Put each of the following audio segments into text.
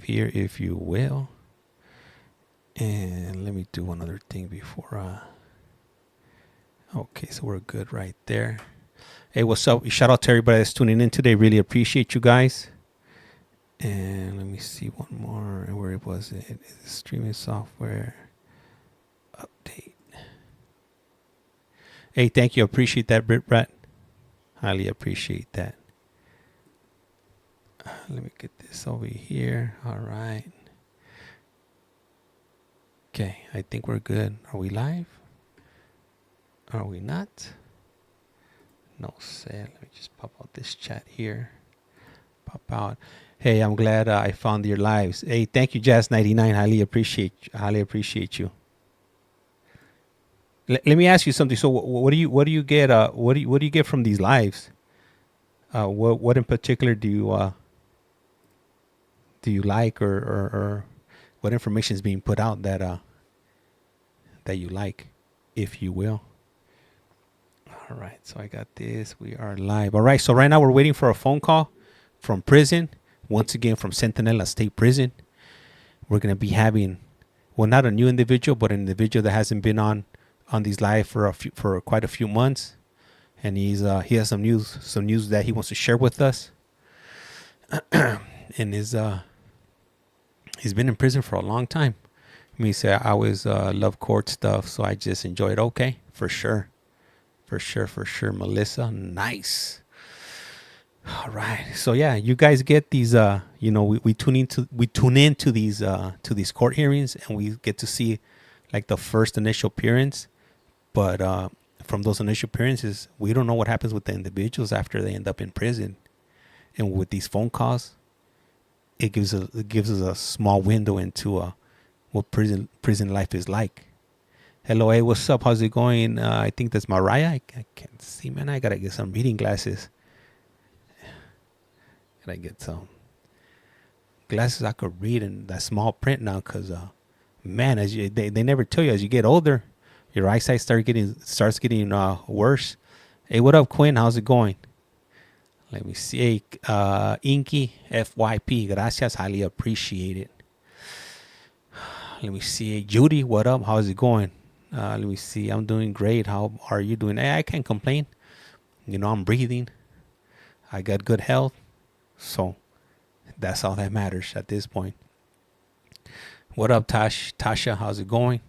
here, if you will. And let me do another thing before. Okay, so we're good right there. Hey, what's up? Shout out to everybody that's tuning in today. Really appreciate you guys. And let me see one more. Where was it? Streaming software update. Hey, thank you. Appreciate that, Brit Brat. Highly appreciate that. Let me get this over here. All right. Okay, I think we're good. Are we live? Are we not? No, say. Let me just pop out this chat here. Pop out. Hey, I'm glad I found your lives. Hey, thank you, Jazz99. Highly appreciate you. Let me ask you something. So, what do you get? What do you get from these lives? What in particular do you like, or what information is being put out that you like, if you will? All right, so I got this. We are live. All right, so right now we're waiting for a phone call from prison. Once again, from Centinela State Prison. We're gonna be having, well, not a new individual, but an individual that hasn't been on these live for quite a few months, and he has some news that he wants to share with us. And he's been in prison for a long time. Me say I always love court stuff, so I just enjoy it. Okay, for sure. Melissa, nice. All right, so yeah, you guys get these. We tune into these court hearings, and we get to see like the first initial appearance. But from those initial appearances, we don't know what happens with the individuals after they end up in prison. And with these phone calls, it gives us a small window into what prison life is like. Hello, hey, what's up? How's it going? I think that's Mariah. I can't see, man. I gotta get some reading glasses. Gotta get some glasses I could read in that small print now, cause man, they never tell you as you get older, your eyesight starts getting worse. Hey, what up, Quinn? How's it going? Let me see. Hey, Inky FYP, gracias, highly appreciate it. Let me see. Hey, Judy, what up? How's it going? Let me see. I'm doing great. How are you doing? Hey, I can't complain. I'm breathing. I got good health. So that's all that matters at this point. What up, Tasha? How's it going?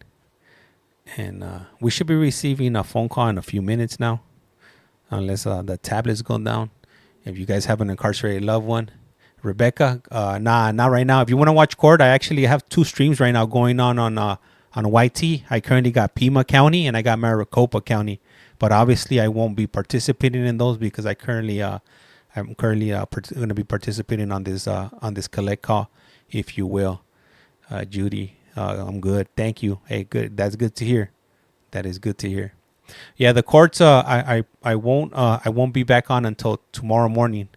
And we should be receiving a phone call in a few minutes now, unless the tablets go down. If you guys have an incarcerated loved one, Rebecca, not right now. If you want to watch court, I actually have 2 streams right now going on YT. I currently got Pima County and I got Maricopa County, but obviously I won't be participating in those because I'm currently going to be participating on this collect call, if you will. Judy, I'm good. Thank you. Hey, good. That's good to hear. That is good to hear. Yeah, the courts. I won't be back on until tomorrow morning.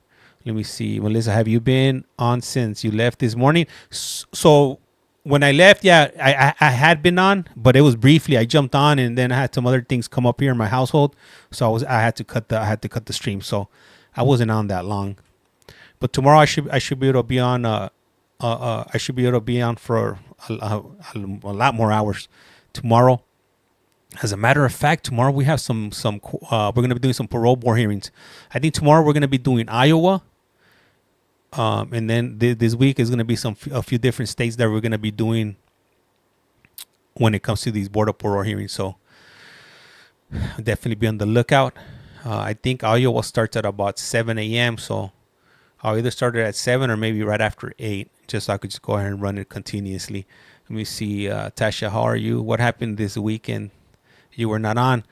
Let me see, Melissa. Have you been on since you left this morning? So when I left, yeah, I had been on, but it was briefly. I jumped on, and then I had some other things come up here in my household, so I had to cut the stream. So I wasn't on that long. But tomorrow I should be able to be on. I should be able to be on for a lot more hours tomorrow. As a matter of fact, tomorrow we have some we're going to be doing some parole board hearings. I think tomorrow we're going to be doing Iowa. And then this week is going to be a few different states that we're going to be doing when it comes to these board of parole hearings. So definitely be on the lookout. I think Iowa starts at about 7 a.m. So I'll either start it at 7 or maybe right after 8, just so I could just go ahead and run it continuously. Let me see. Tasha, how are you? What happened this weekend? You were not on.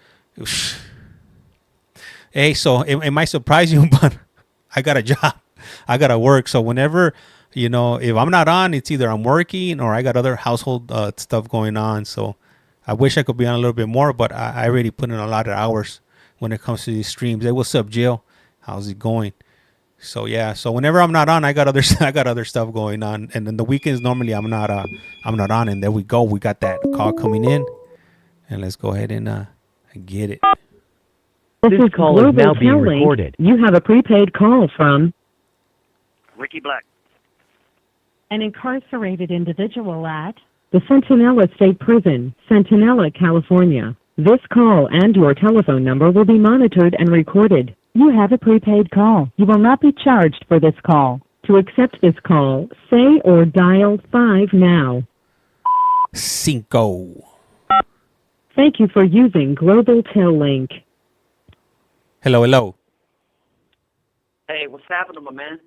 Hey, so it might surprise you, but I got a job. I got to work. So whenever, if I'm not on, it's either I'm working or I got other household stuff going on. So I wish I could be on a little bit more, but I already put in a lot of hours when it comes to these streams. Hey, what's up, Jill? How's it going? So yeah, so whenever I'm not on, I got other stuff going on, and then the weekends normally I'm not on. And there we go. We got that call coming in. And let's go ahead and get it. This call is now being recorded. You have a prepaid call from Ricky Black. an incarcerated individual at the Centinela State Prison, Centinela, California. This call and your telephone number will be monitored and recorded. You have a prepaid call. You will not be charged for this call. To accept this call, say or dial 5 now. Cinco. Thank you for using Global Tel Link. Hello, hello. Hey, what's happening, my man?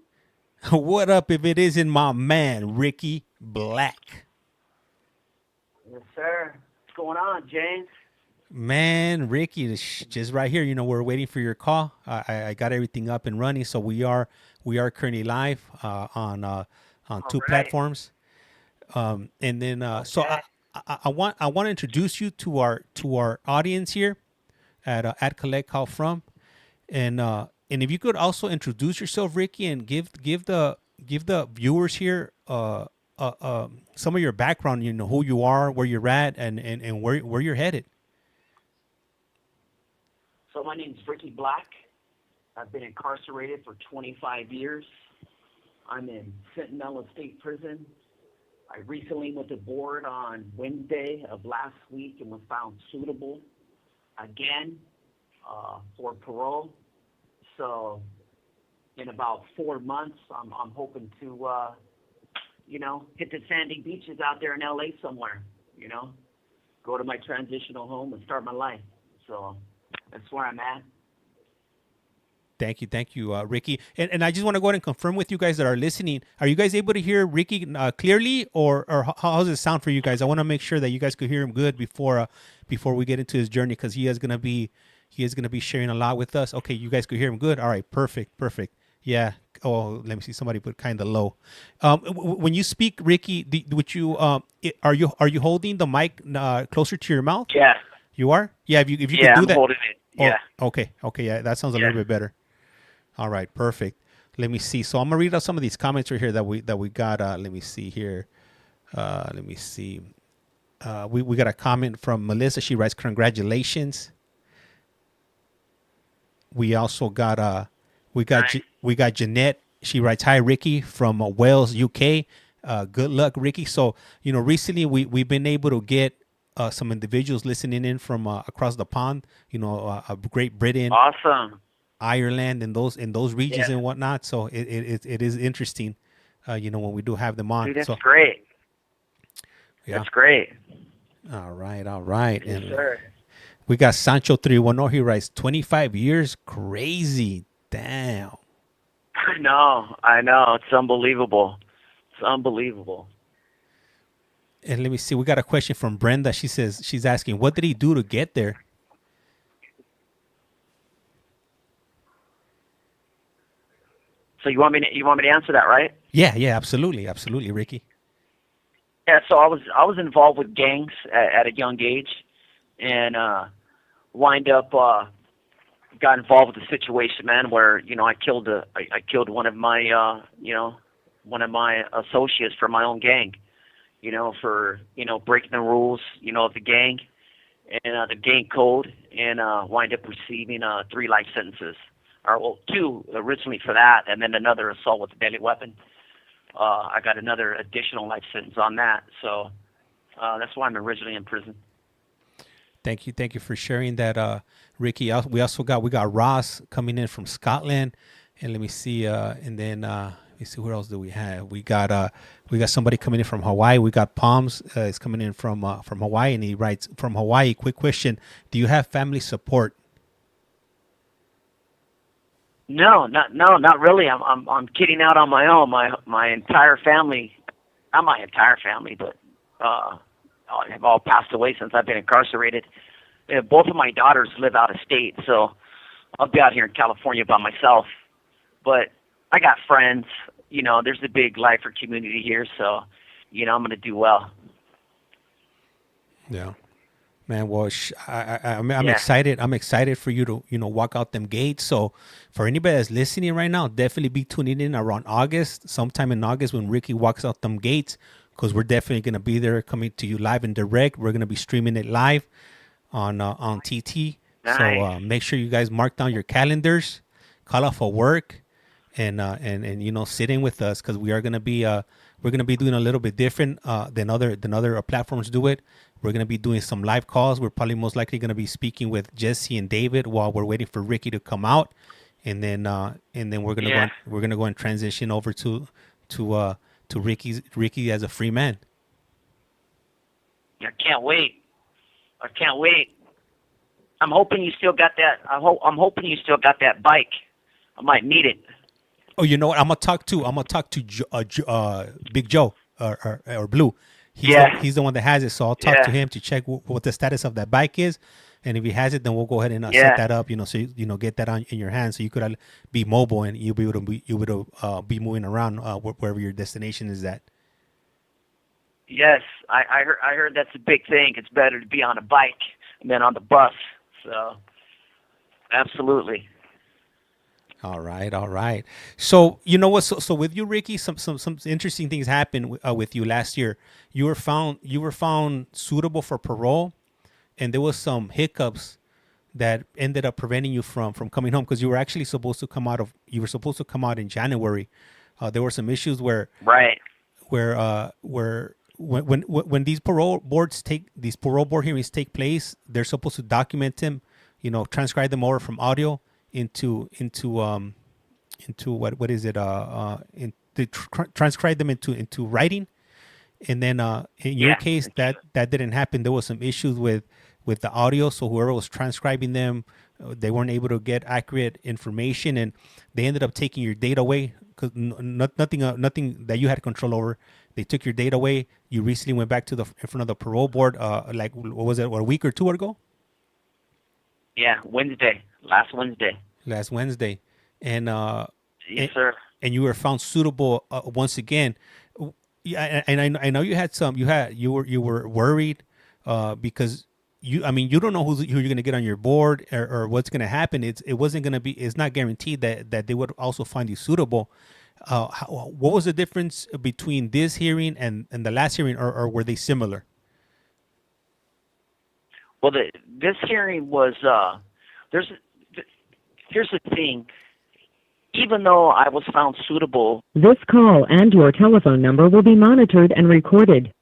What up if it isn't my man, Ricky Black? Yes, sir. What's going on, James? Man, Ricky, just right here. You know, we're waiting for your call. I got everything up and running, so we are currently live on two platforms. And then so I want to introduce you to our audience here at CollectCallFrom, and if you could also introduce yourself, Ricky, and give the viewers here some of your background. You know, who you are, where you're at, and where you're headed. So my name's Ricky Black. I've been incarcerated for 25 years. I'm in Centinela State Prison. I recently went to board on Wednesday of last week and was found suitable again for parole. So in about 4 months, I'm hoping to, hit the sandy beaches out there in LA somewhere, go to my transitional home and start my life. So that's where I'm at. Thank you, Ricky. And I just want to go ahead and confirm with you guys that are listening. Are you guys able to hear Ricky clearly, or how does it sound for you guys? I want to make sure that you guys could hear him good before we get into his journey, because he is gonna be sharing a lot with us. Okay, you guys could hear him good. All right, perfect. Yeah. Oh, let me see. Somebody put kind of low. When you speak, Ricky, are you holding the mic closer to your mouth? Yeah. You are? Yeah. If you could do I'm that. holding it. Yeah. Oh, okay. Yeah, that sounds a little bit better. All right, perfect. Let me see. So I'm gonna read out some of these comments right here that we got. Let me see here. Let me see. We got a comment from Melissa. She writes, "Congratulations." We also got we got Jeanette. She writes, "Hi, Ricky from Wales, UK. Good luck, Ricky." So recently we've been able to get some individuals listening in from across the pond. Great Britain. Awesome. Ireland and those regions and whatnot. So it is interesting, when we do have them on. Dude, that's so, great. Yeah. That's great. All right. Yes, And sir. we got Sancho 310. He writes 25 years. Crazy. Damn. I know. It's unbelievable. And let me see. We got a question from Brenda. She says, she's asking, what did he do to get there? So you want me to answer that, right? Yeah, absolutely, Ricky. Yeah, so I was involved with gangs at a young age, and got involved with a situation, man, where I killed one of my associates from my own gang, for breaking the rules, of the gang and the gang code, and wind up receiving 3 life sentences. Or 2 originally for that, and then another assault with a deadly weapon. I got another additional life sentence on that, so that's why I'm originally in prison. Thank you for sharing that, Ricky. We got Ross coming in from Scotland, and let me see, and then let me see, where else do we have? We got somebody coming in from Hawaii. We got Palms is coming in from Hawaii, and he writes, from Hawaii. Quick question: do you have family support? No, not really. I'm kidding out on my own. My entire family, not my entire family, but have all passed away since I've been incarcerated. Both of my daughters live out of state, so I'll be out here in California by myself. But I got friends. There's a big lifer community here, so I'm gonna do well. Yeah. Man, well, I'm excited. I'm excited for you to, walk out them gates. So for anybody that's listening right now, definitely be tuning in around August, sometime in August when Ricky walks out them gates, because we're definitely going to be there coming to you live and direct. We're going to be streaming it live on TT. Nice. So make sure you guys mark down your calendars, call off for work, and sit in with us, because we are going to be we're gonna be doing a little bit different than other platforms do it. We're gonna be doing some live calls. We're probably most likely gonna be speaking with Jesse and David while we're waiting for Ricky to come out, and then we're gonna go and transition over to Ricky as a free man. I can't wait. I'm hoping you still got that. I'm hoping you still got that bike. I might need it. Oh, you know what? I'm gonna talk to Big Joe or Blue. He's the one that has it. So I'll talk to him to check what the status of that bike is, and if he has it, then we'll go ahead and set that up. So get that in your hands, so you could be mobile and you'll be able to be moving around wherever your destination is at. Yes, I heard that's a big thing. It's better to be on a bike than on the bus. So, absolutely. All right. So you know what? So with you, Ricky, some interesting things happened with you last year. You were found suitable for parole, and there was some hiccups that ended up preventing you from coming home, because you were actually supposed to come out in January. There were some issues where when these parole board hearings take place, they're supposed to document them, transcribe them over from audio into what is it? Transcribe them into writing, and then in your case that didn't happen. There was some issues with the audio, so whoever was transcribing them, they weren't able to get accurate information, and they ended up taking your data away, because nothing that you had control over. They took your data away. You recently went back in front of the parole board, like what was it, a week or two ago? Yeah, last Wednesday, and yes, sir. And you were found suitable once again. Yeah, and I know you were worried because you don't know who you're gonna get on your board or what's gonna happen. It's not guaranteed that they would also find you suitable. What was the difference between this hearing and the last hearing, or were they similar? Well, this hearing was here's the thing. Even though I was found suitable, this call and your telephone number will be monitored and recorded.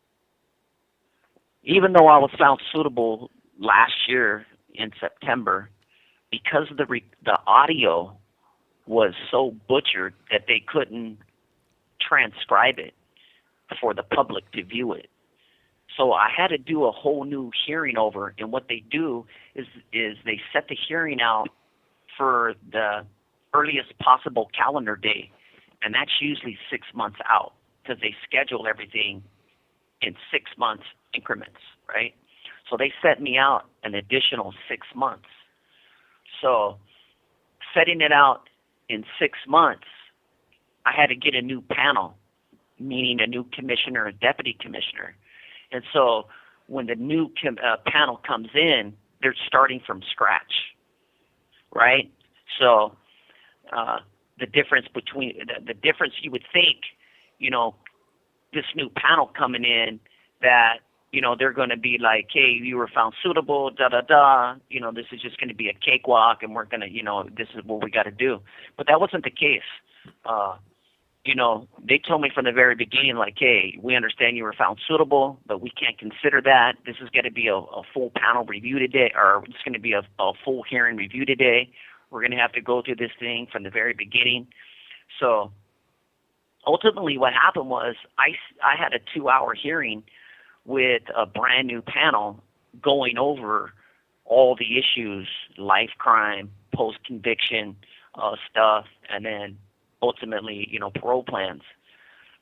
Even though I was found suitable last year in September, because the audio was so butchered that they couldn't transcribe it for the public to view it. So I had to do a whole new hearing over, and what they do is they set the hearing out for the earliest possible calendar day, and that's usually 6 months out, because they schedule everything in 6 months increments, right? So they set me out an additional 6 months. So setting it out in 6 months, I had to get a new panel, meaning a new commissioner and deputy commissioner. And so when the new panel comes in, they're starting from scratch, right? So the difference you would think, this new panel coming in, that, they're going to be like, hey, you were found suitable, this is just going to be a cakewalk, and we're going to, this is what we got to do. But that wasn't the case. They told me from the very beginning, like, hey, we understand you were found suitable, but we can't consider that. This is going to be a full panel review today, or it's going to be a full hearing review today. We're going to have to go through this thing from the very beginning. So ultimately what happened was I had a 2-hour hearing with a brand new panel going over all the issues, life crime, post-conviction stuff, and then ultimately, parole plans.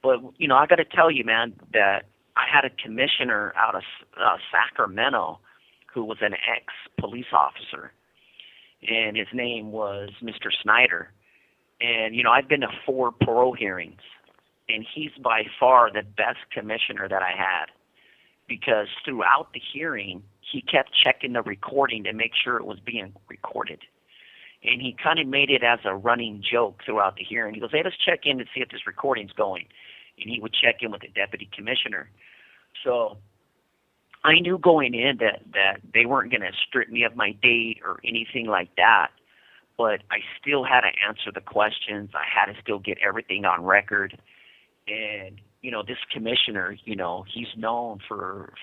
But, I got to tell you, man, that I had a commissioner out of Sacramento who was an ex-police officer, and his name was Mr. Snyder. And, I've been to 4 parole hearings, and he's by far the best commissioner that I had, because throughout the hearing, he kept checking the recording to make sure it was being recorded. And he kind of made it as a running joke throughout the hearing. He goes, hey, let's check in to see if this recording's going. And he would check in with the deputy commissioner. So I knew going in that they weren't going to strip me of my date or anything like that. But I still had to answer the questions. I had to still get everything on record. And, this commissioner, he's known for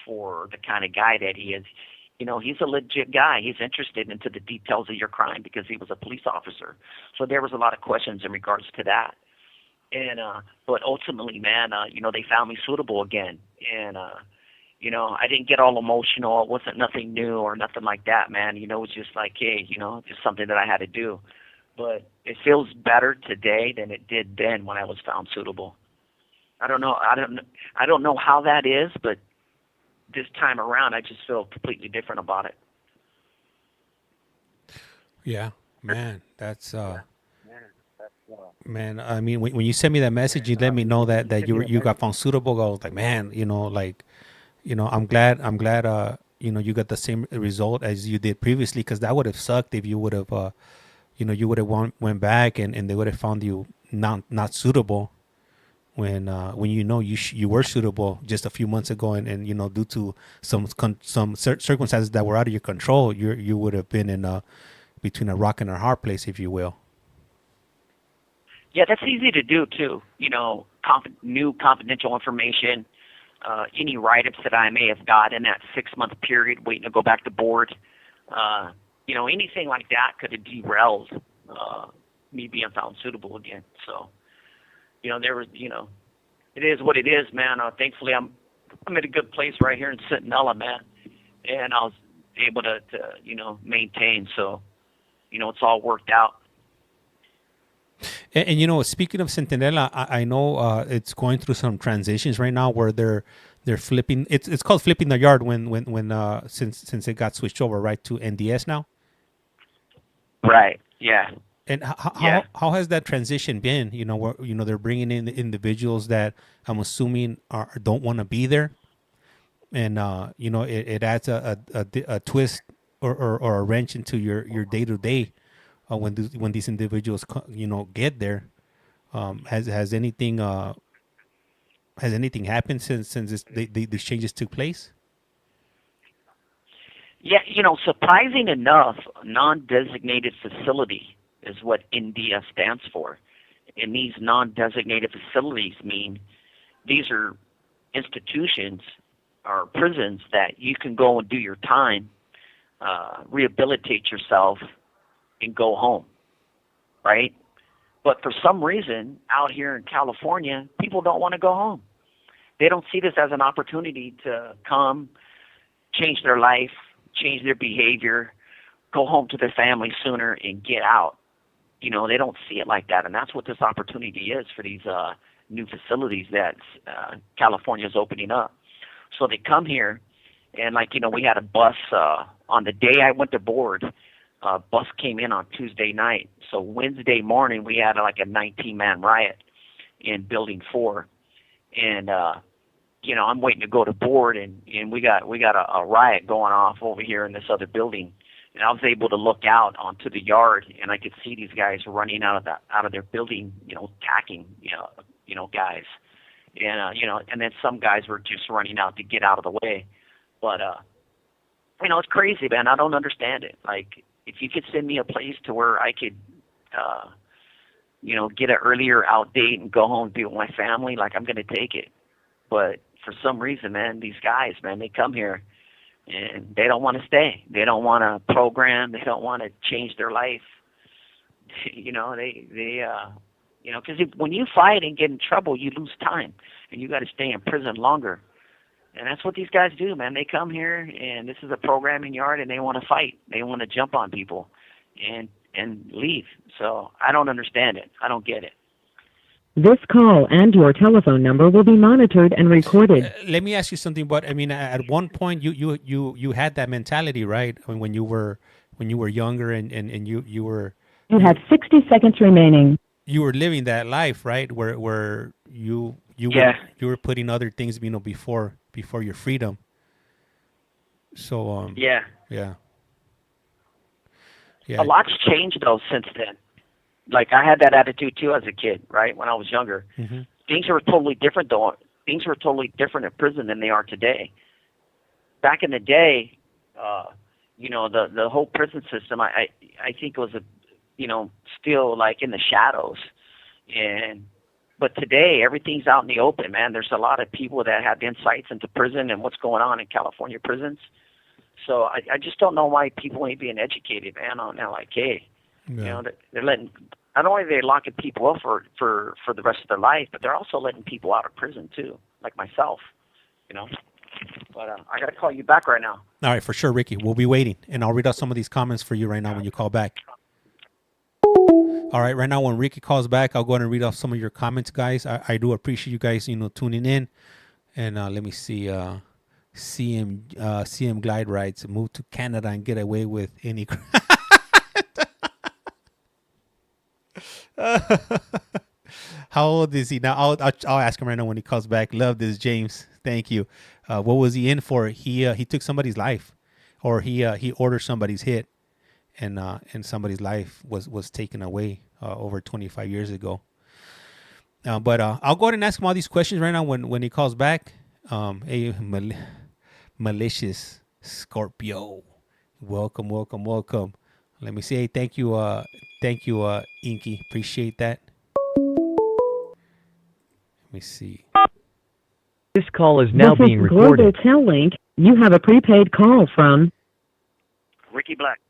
the kind of guy that he is. He's a legit guy. He's interested into the details of your crime because he was a police officer. So there was a lot of questions in regards to that. And but ultimately, man, they found me suitable again. And I didn't get all emotional. It wasn't nothing new or nothing like that, man. It was just like, hey, just something that I had to do. But it feels better today than it did then when I was found suitable. I don't know how that is, but this time around, I just feel completely different about it. Yeah, man, that's man. I mean, when you sent me that message, you let me know that you got found suitable. I was like, man, I'm glad you got the same result as you did previously, because that would have sucked if you would have you would have went back and they would have found you not suitable when you were suitable just a few months ago, and due to some circumstances that were out of your control, you would have been in between a rock and a hard place, if you will. Yeah, that's easy to do too. New confidential information, any write-ups that I may have got in that 6-month period waiting to go back to board, anything like that could have derailed me being found suitable again. So, there was, it is what it is, man. Thankfully, I'm at a good place right here in Centinela, man, and I was able to maintain. So, it's all worked out. And speaking of Centinela, I know it's going through some transitions right now where they're flipping. It's called flipping the yard when since it got switched over right to NDS now. Right. Yeah. And how has that transition been? Where they're bringing in the individuals that I'm assuming don't want to be there, and it adds a twist or a wrench into your day to day when these individuals get there. Has anything happened since these changes took place? Yeah, surprising enough, non-designated facility is what NDS stands for. And these non-designated facilities mean these are institutions or prisons that you can go and do your time, rehabilitate yourself, and go home, right? But for some reason, out here in California, people don't want to go home. They don't see this as an opportunity to come, change their life, change their behavior, go home to their family sooner, and get out. They don't see it like that, and that's what this opportunity is for these new facilities that California is opening up. So they come here, and we had a bus on the day I went to board. Bus came in on Tuesday night. So Wednesday morning we had a 19-man riot in Building 4, and I'm waiting to go to board, and we got a riot going off over here in this other building. And I was able to look out onto the yard, and I could see these guys running out of their building, attacking, guys, and and then some guys were just running out to get out of the way. But it's crazy, man. I don't understand it. Like, if you could send me a place to where I could, get an earlier out date and go home and be with my family, I'm gonna take it. But for some reason, man, these guys, man, they come here and they don't want to stay. They don't want to program. They don't want to change their life. Because when you fight and get in trouble, you lose time, and you got to stay in prison longer. And that's what these guys do, man. They come here, and this is a programming yard, and they want to fight. They want to jump on people and leave. So I don't understand it. I don't get it. This call and your telephone number will be monitored and recorded. Let me ask you something. But I mean, at one point, you had that mentality, right? When you were younger, and you were. You have 60 seconds remaining. You were living that life, right? Where you were putting other things, before your freedom. So yeah. A lot's changed though since then. I had that attitude too as a kid, right? When I was younger, things were totally different though. Things were totally different in prison than they are today. Back in the day, the whole prison system, I think was still in the shadows, But today, everything's out in the open, man. There's a lot of people that have insights into prison and what's going on in California prisons. So I just don't know why people ain't being educated, man, on LIK. Yeah. You know, they're letting, not only are they locking people up for the rest of their life, but they're also letting people out of prison too, like myself, you know. But I got to call you back right now. All right, for sure, Ricky. We'll be waiting, and I'll read out some of these comments for you right now when you call back. All right, right now when Ricky calls back, I'll go ahead and read off some of your comments, guys. I do appreciate you guys, you know, tuning in. And let me see. CM Glide writes, move to Canada and get away with any. How old is he now? I'll ask him right now when he calls back. Love this, James. Thank you. What was he in for? He took somebody's life, or he ordered somebody's hit, and somebody's life was taken away over 25 years ago. But I'll go ahead and ask him all these questions right now when he calls back. Hey, malicious Scorpio, welcome. Let me say, hey, thank you, Inky. Appreciate that. Let me see. This call is now being recorded. Global Tel Link. You have a prepaid call from Ricky Black.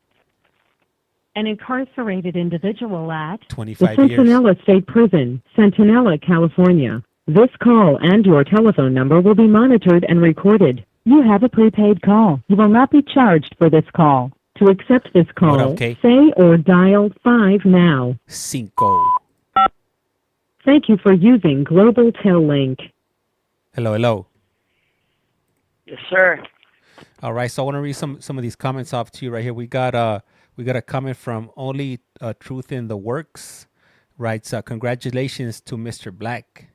an incarcerated individual at the 25 years. Centinela State Prison, Centinela, California. This call and your telephone number will be monitored and recorded. You have a prepaid call. You will not be charged for this call. To accept this call, okay. say or dial 5 now. Cinco. Thank you for using Global Tel Link. Hello. Yes, sir. All right, so I want to read some of these comments off to you right here. We got a comment from Only Truth in the Works. Writes, congratulations to Mr. Black.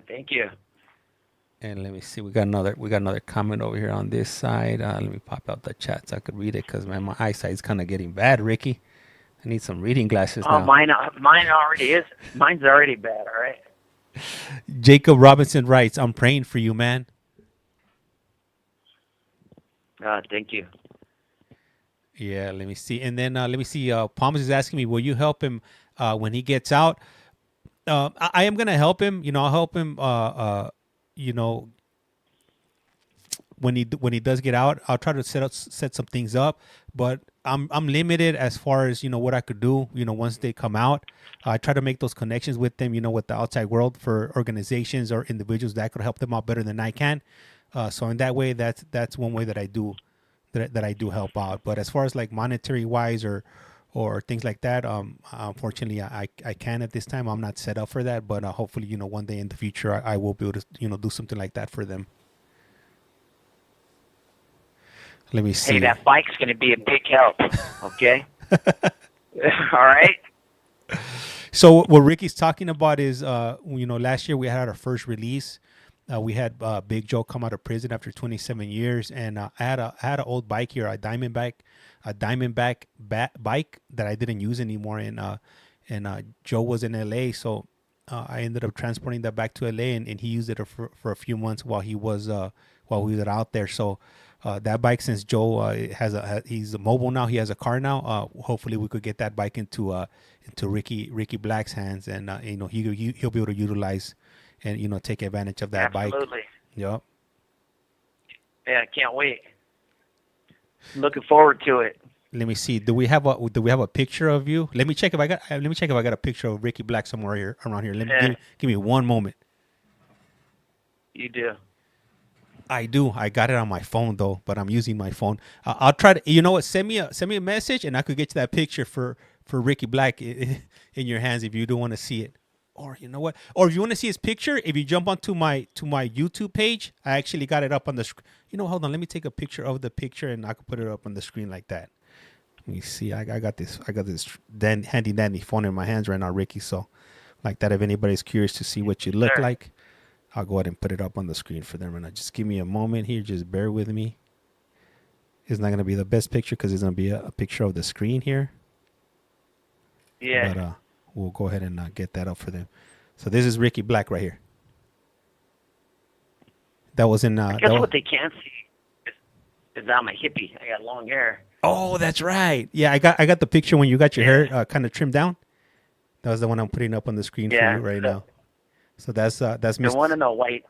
Thank you. And let me see, we got another comment over here on this side. Let me pop out the chat so I could read it, because my eyesight is kind of getting bad, Ricky. I need some reading glasses now. Mine already is. Mine's already bad. All right. Jacob Robinson writes, I'm praying for you, man. Thank you. Yeah, let me see. And then let me see. Palms is asking me, will you help him when he gets out? I am gonna help him. You know, I'll help him. You know, when he does get out, I'll try to set some things up. But I'm limited as far as, you know, what I could do. You know, once they come out, I try to make those connections with them. You know, with the outside world for organizations or individuals that could help them out better than I can. So in that way, that's one way that I do help out. But as far as like monetary wise or things like that, unfortunately, I can't at this time. I'm not set up for that. But hopefully, you know, one day in the future, I will be able to, you know, do something like that for them. Let me see. Hey, that bike's going to be a big help. Okay. All right. So what Ricky's talking about is, you know, last year we had our first release. We had Big Joe come out of prison after 27 years, and I had an old bike here, a Diamondback bike that I didn't use anymore, and Joe was in LA, so I ended up transporting that back to LA, and he used it for a few months while he was out there. So that bike, since Joe he's mobile now, he has a car now. Hopefully we could get that bike into Ricky Black's hands, and you know, he'll be able to utilize and, you know, take advantage of that bike. Absolutely. Yep. Yeah, I can't wait. Looking forward to it. Let me see. Do we have a picture of you? Let me check if I got a picture of Ricky Black somewhere around here. Give me one moment. You do. I do. I got it on my phone though, but I'm using my phone. I'll try to. You know what? Send me a message, and I could get you that picture for Ricky Black in your hands if you do want to see it. Or you know what? Or if you want to see his picture, if you jump onto my YouTube page, I actually got it up on the screen. You know, hold on. Let me take a picture of the picture, and I can put it up on the screen like that. Let me see. I got this handy dandy phone in my hands right now, Ricky. So, like that, if anybody's curious to see what you look like, I'll go ahead and put it up on the screen for them. And just give me a moment here. Just bear with me. It's not gonna be the best picture because it's gonna be a picture of the screen here. Yeah. But we'll go ahead and get that up for them. So this is Ricky Black right here. That was in. I guess what they can't see is I'm a hippie. I got long hair. Oh, that's right. Yeah, I got the picture when you got your hair kind of trimmed down. That was the one I'm putting up on the screen for Yeah, you right the- now. So that's The Mr. one in the white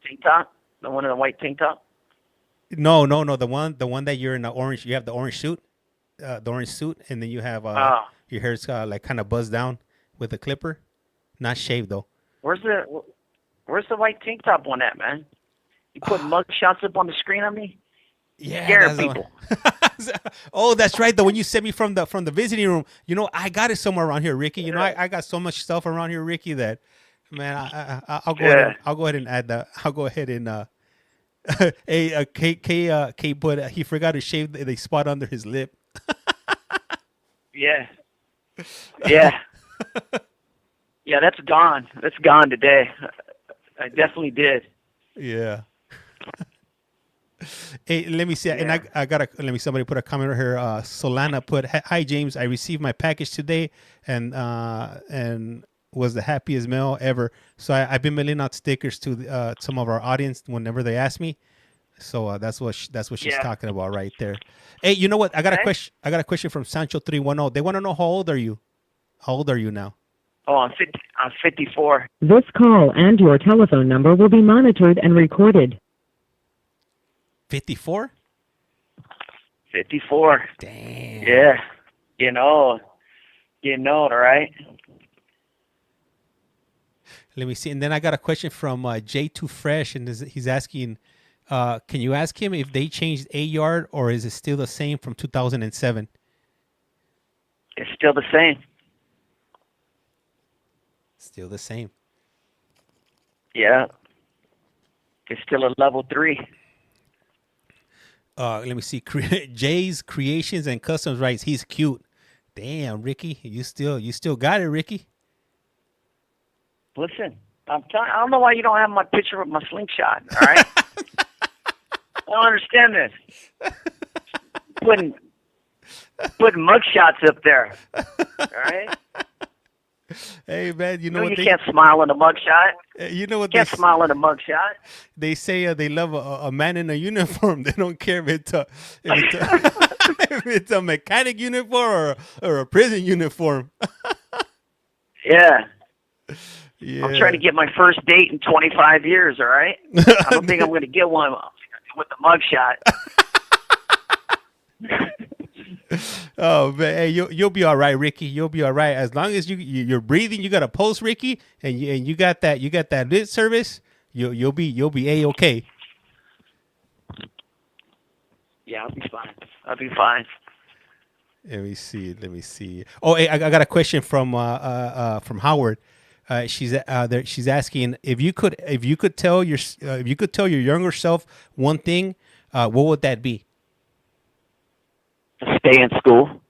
tank top. The one in the white tank top. No. The one that you're in the orange. You have the orange suit, and then you have Oh, your hair's like kind of buzzed down with a clipper, not shaved though. where's the white tank top one at, man? You put mug shots up on the screen on me? Yeah, Scaring that's the one. people. Oh, that's right. The one you sent me from the visiting room. You know, I got it somewhere around here, Ricky. You know, I got so much stuff around here, Ricky, that man, I'll go ahead. I'll go ahead and add that. I'll go ahead and K put he forgot to shave the spot under his lip. Yeah. Yeah. Yeah, that's gone. That's gone today. I definitely did. Yeah. Hey, let me see. Yeah. And I got let me, somebody put a comment over here. Solana put, "Hi James, I received my package today and was the happiest mail ever." So I've been mailing out stickers to some of our audience whenever they ask me. So that's what she's talking about right there. Hey, you know what? I got a question. I got a question from Sancho 310. They want to know how old are you? How old are you now? Oh, I'm 54. This call and your telephone number will be monitored and recorded. 54? 54. Damn. Yeah. You know it, all right? Let me see. And then I got a question from J2 Fresh, and he's asking, can you ask him if they changed A-Yard or is it still the same from 2007? It's still the same. Still the same. Yeah. It's still a level 3. Let me see. Jay's Creations and Customs writes, he's cute. Damn, Ricky, you still got it, Ricky. Listen, I don't know why you don't have my picture with my slingshot, all right? I don't understand this. Putting mug shots up there, all right? Hey, man, you know what you can't smile in a mug shot. You know what you can't smile in a mug shot. They say they love a man in a uniform. They don't care if it's if it's a mechanic uniform or a prison uniform. Yeah. Yeah. I'm trying to get my first date in 25 years, all right? I don't think I'm going to get one with the mug shot. Oh man, hey, you'll be all right, Ricky. You'll be all right as long as you're breathing. You got a pulse, Ricky, and you got that lip service. You'll be A-okay. Yeah, I'll be fine. Let me see. Oh, hey, I got a question from Howard. She's asking if you could tell your younger self one thing, what would that be? Stay in school.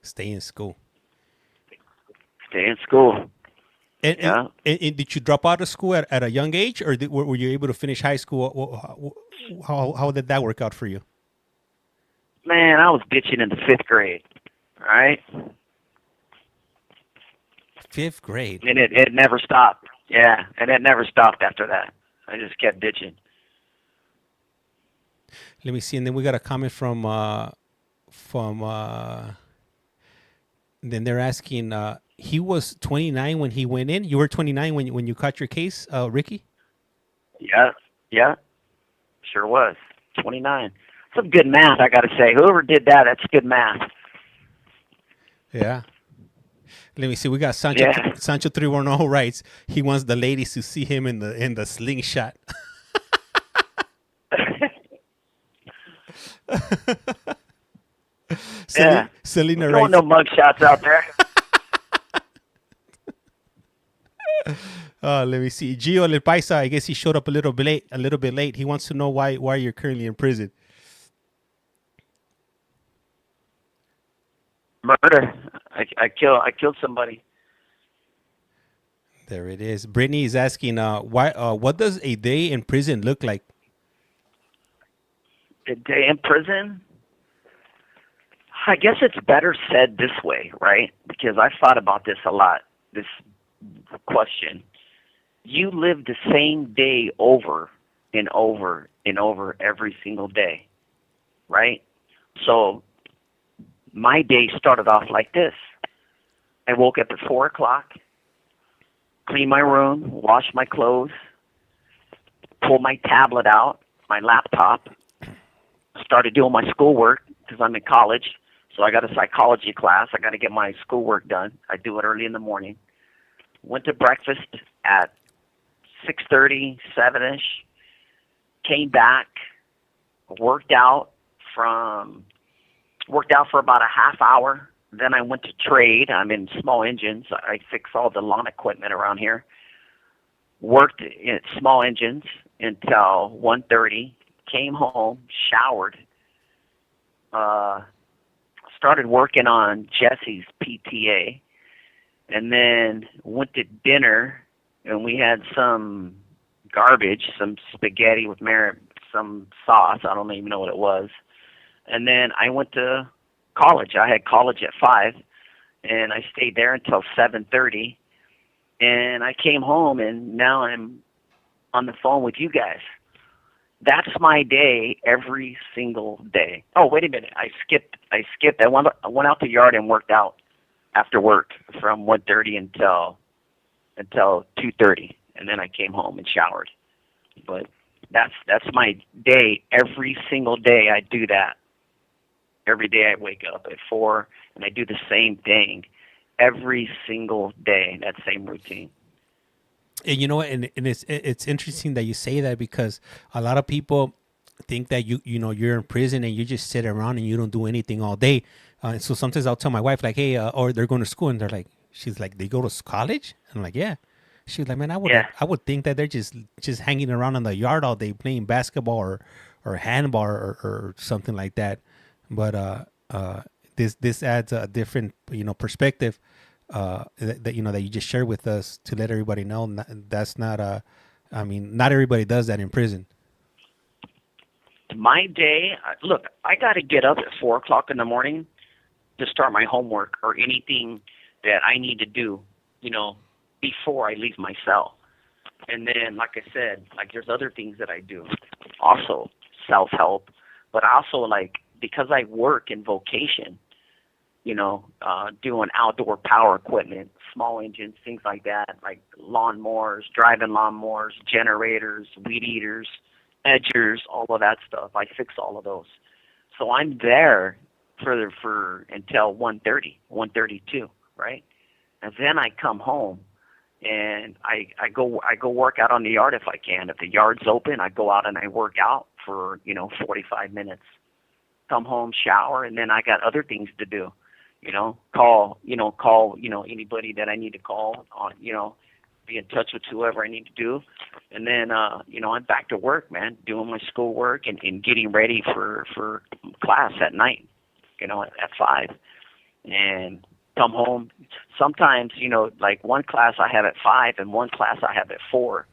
Stay in school. Stay in school. And did you drop out of school at a young age, or were you able to finish high school? How did that work out for you? Man, I was bitching in the 5th grade. All right. 5th grade. And it never stopped. Yeah, and it never stopped after that. I just kept bitching. Let me see, and then we got a comment from then they're asking, he was 29 when he went in. You were 29 when you caught your case, Ricky? Yeah, sure was. 29. Some good math, I got to say. Whoever did that, that's good math. Yeah. Let me see. We got Sancho 310 writes, he wants the ladies to see him in the slingshot. Selena writes, no mug shots out there. Let me see. Gio El Paisa, I guess he showed up a little bit late. He wants to know why you're currently in prison. Murder. I killed somebody. There it is. Brittany is asking, what does a day in prison look like? A day in prison? I guess it's better said this way, right? Because I've thought about this a lot, this question. You live the same day over and over and over every single day, right? So my day started off like this. I woke up at 4 o'clock, cleaned my room, washed my clothes, pulled my tablet out, my laptop, started doing my schoolwork because I'm in college. So I got a psychology class. I got to get my schoolwork done. I do it early in the morning. Went to breakfast at 6:30, 7-ish. Came back, worked out for about a half hour. Then I went to trade. I'm in small engines. I fix all the lawn equipment around here. Worked in small engines until 1:30. Came home, showered. Started working on Jesse's PTA, and then went to dinner, and we had some garbage, some spaghetti with some sauce. I don't even know what it was. And then I went to college. I had college at 5, and I stayed there until 7:30. And I came home, and now I'm on the phone with you guys. That's my day every single day. Oh, wait a minute. I skipped. I went out to the yard and worked out after work from 1:30 until 2:30, and then I came home and showered. But that's my day every single day. I do that. Every day I wake up at 4, and I do the same thing every single day, that same routine. And you know what? And it's interesting that you say that, because a lot of people think that you're in prison and you just sit around and you don't do anything all day. So sometimes I'll tell my wife, like, hey, or they're going to school, and they're like, she's like, they go to college? And I'm like, yeah. She's like, man, I would think that they're just hanging around in the yard all day playing basketball or handball or something like that. But this adds a different perspective that you just shared with us to let everybody know that's not not everybody does that in prison. My day, look, I got to get up at 4 o'clock in the morning to start my homework or anything that I need to do, before I leave my cell. And then, like I said, there's other things that I do, also self-help, but also because I work in vocation, doing outdoor power equipment, small engines, things like that, like lawnmowers, driving lawnmowers, generators, weed eaters, edgers, all of that stuff. I fix all of those. So I'm there for until 1:30, 1:32, right? And then I come home and I go work out on the yard if I can. If the yard's open, I go out and I work out for 45 minutes. Come home, shower, and then I got other things to do. Call anybody that I need to call on, be in touch with whoever I need to do. And then, I'm back to work, man, doing my schoolwork and getting ready for class at night, at 5. And come home. Sometimes, one class I have at 5 and one class I have at 4.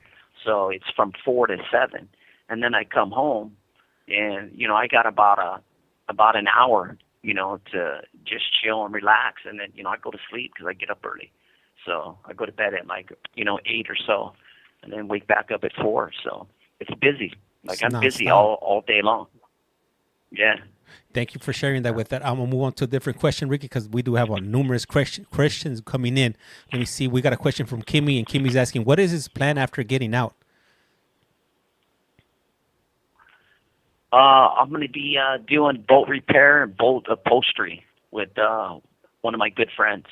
So it's from 4 to 7. And then I come home and, I got about an hour, to just chill and relax. And then, I go to sleep because I get up early. So I go to bed at 8 or so, and then wake back up at 4. So it's busy. I'm busy all day long. Yeah. Thank you for sharing that with that. I'm going to move on to a different question, Ricky, because we do have numerous questions coming in. Let me see. We got a question from Kimmy, and Kimmy's asking, what is his plan after getting out? I'm going to be doing boat repair and boat upholstery with one of my good friends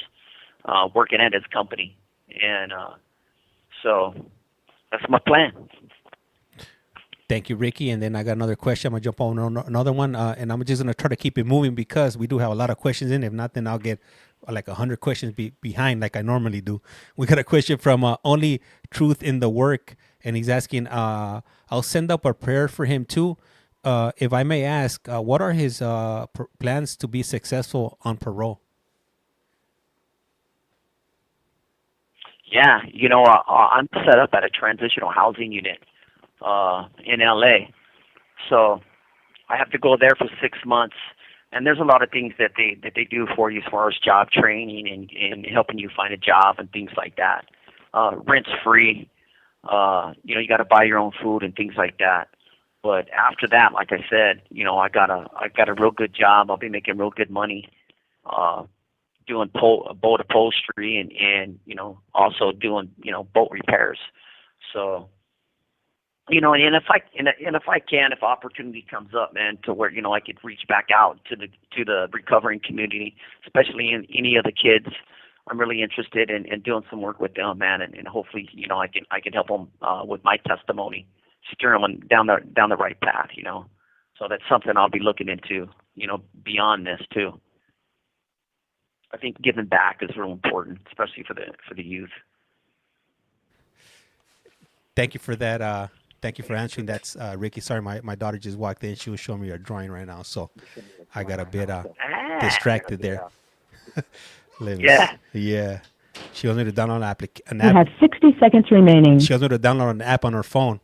working at his company. And so that's my plan. Thank you, Ricky. And then I got another question. I'm going to jump on another one. And I'm just going to try to keep it moving because we do have a lot of questions in. If not, then I'll get 100 questions behind like I normally do. We got a question from Only Truth in the Work. And he's asking, I'll send up a prayer for him too. If I may ask, what are his plans to be successful on parole? Yeah, I'm set up at a transitional housing unit in LA. So I have to go there for 6 months. And there's a lot of things that they do for you as far as job training and helping you find a job and things like that. Rent's free. You got to buy your own food and things like that. But after that, like I said, I got a real good job. I'll be making real good money. doing boat upholstery and also doing boat repairs. So and if if opportunity comes up, man, to where I could reach back out to the recovering community, especially in any of the kids, I'm really interested in doing some work with them, man, and hopefully I can help them with my testimony, steer them down the right path, So that's something I'll be looking into, beyond this too. I think giving back is real important, especially for the youth. Thank you for that. Thank you for answering. That's Ricky. Sorry, my daughter just walked in. She was showing me her drawing right now, so I got a bit distracted there. Yeah. She wants me to download an app. You have 60 seconds remaining. She wants me to download an app on her phone,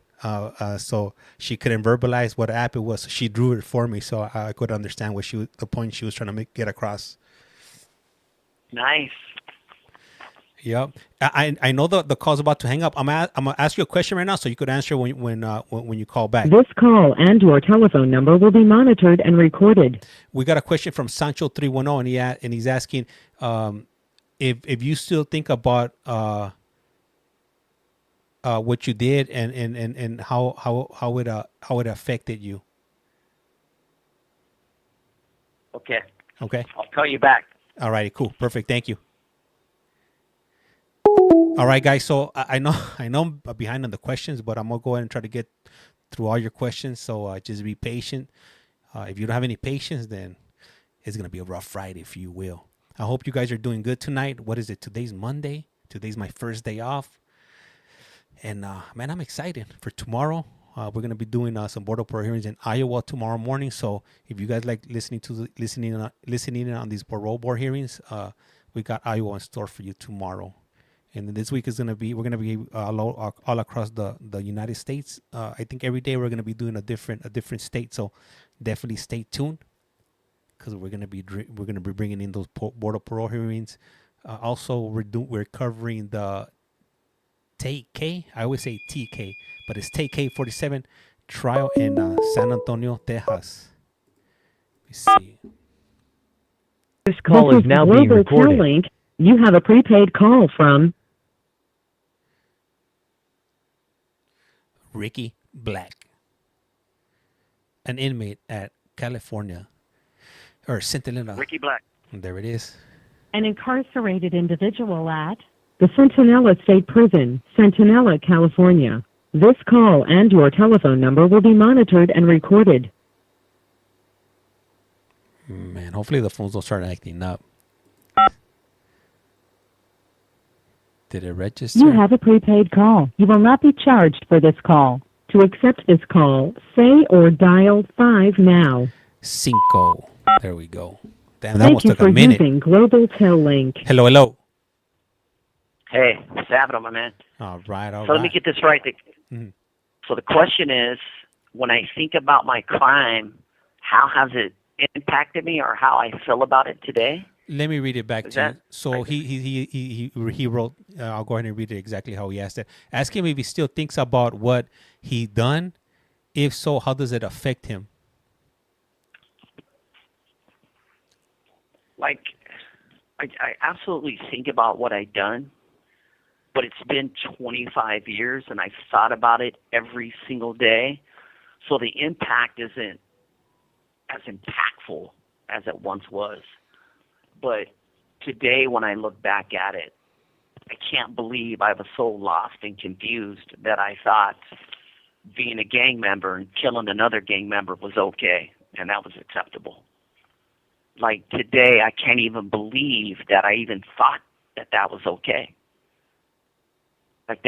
so she couldn't verbalize what app it was. So she drew it for me, so I could understand the point she was trying to get across. Nice. Yep. I know the call's about to hang up. I'm gonna ask you a question right now, so you could answer when you call back. This call and your telephone number will be monitored and recorded. We got a question from Sancho 310, and he's asking if you still think about what you did and how it affected you. Okay. I'll call you back. All righty, cool, perfect, thank you. All right, guys. So I know I'm behind on the questions, but I'm gonna go ahead and try to get through all your questions. So just be patient. If you don't have any patience, then it's gonna be a rough Friday, if you will. I hope you guys are doing good tonight. What is it? Today's Monday. Today's my first day off, and man, I'm excited for tomorrow. We're gonna be doing some border parole hearings in Iowa tomorrow morning. So if you guys like listening in on these parole board hearings, we got Iowa in store for you tomorrow. And then this week we're gonna be all across the United States. I think every day we're gonna be doing a different state. So definitely stay tuned, because we're gonna be bringing in those border parole hearings. Also, we're covering the TK. I always say TK, but it's TK 47 trial in San Antonio, Texas. Let me see. This call is now being recorded. Link. You have a prepaid call from Ricky Black, an inmate at California or Centinela. Ricky Black. There it is. An incarcerated individual at the Centinela State Prison, Centinela, California. This call and your telephone number will be monitored and recorded. Man, hopefully the phones don't start acting up. Did it register? You have a prepaid call. You will not be charged for this call. To accept this call, say or dial 5 now. Cinco. There we go. Damn, that Thank you took for a minute. using Global Tel Link. Hello. Hey, what's happening, my man? All right. Let me get this right. So the question is, when I think about my crime, how has it impacted me, or how I feel about it today? Let me read it back to you. So he wrote. I'll go ahead and read it exactly how he asked it. Ask him if he still thinks about what he done. If so, how does it affect him? Like, I absolutely think about what I done, but it's been 25 years, and I've thought about it every single day. So the impact isn't as impactful as it once was. But today, when I look back at it, I can't believe I was so lost and confused that I thought being a gang member and killing another gang member was okay, and that was acceptable. Like, today, I can't even believe that I even thought that was okay. Like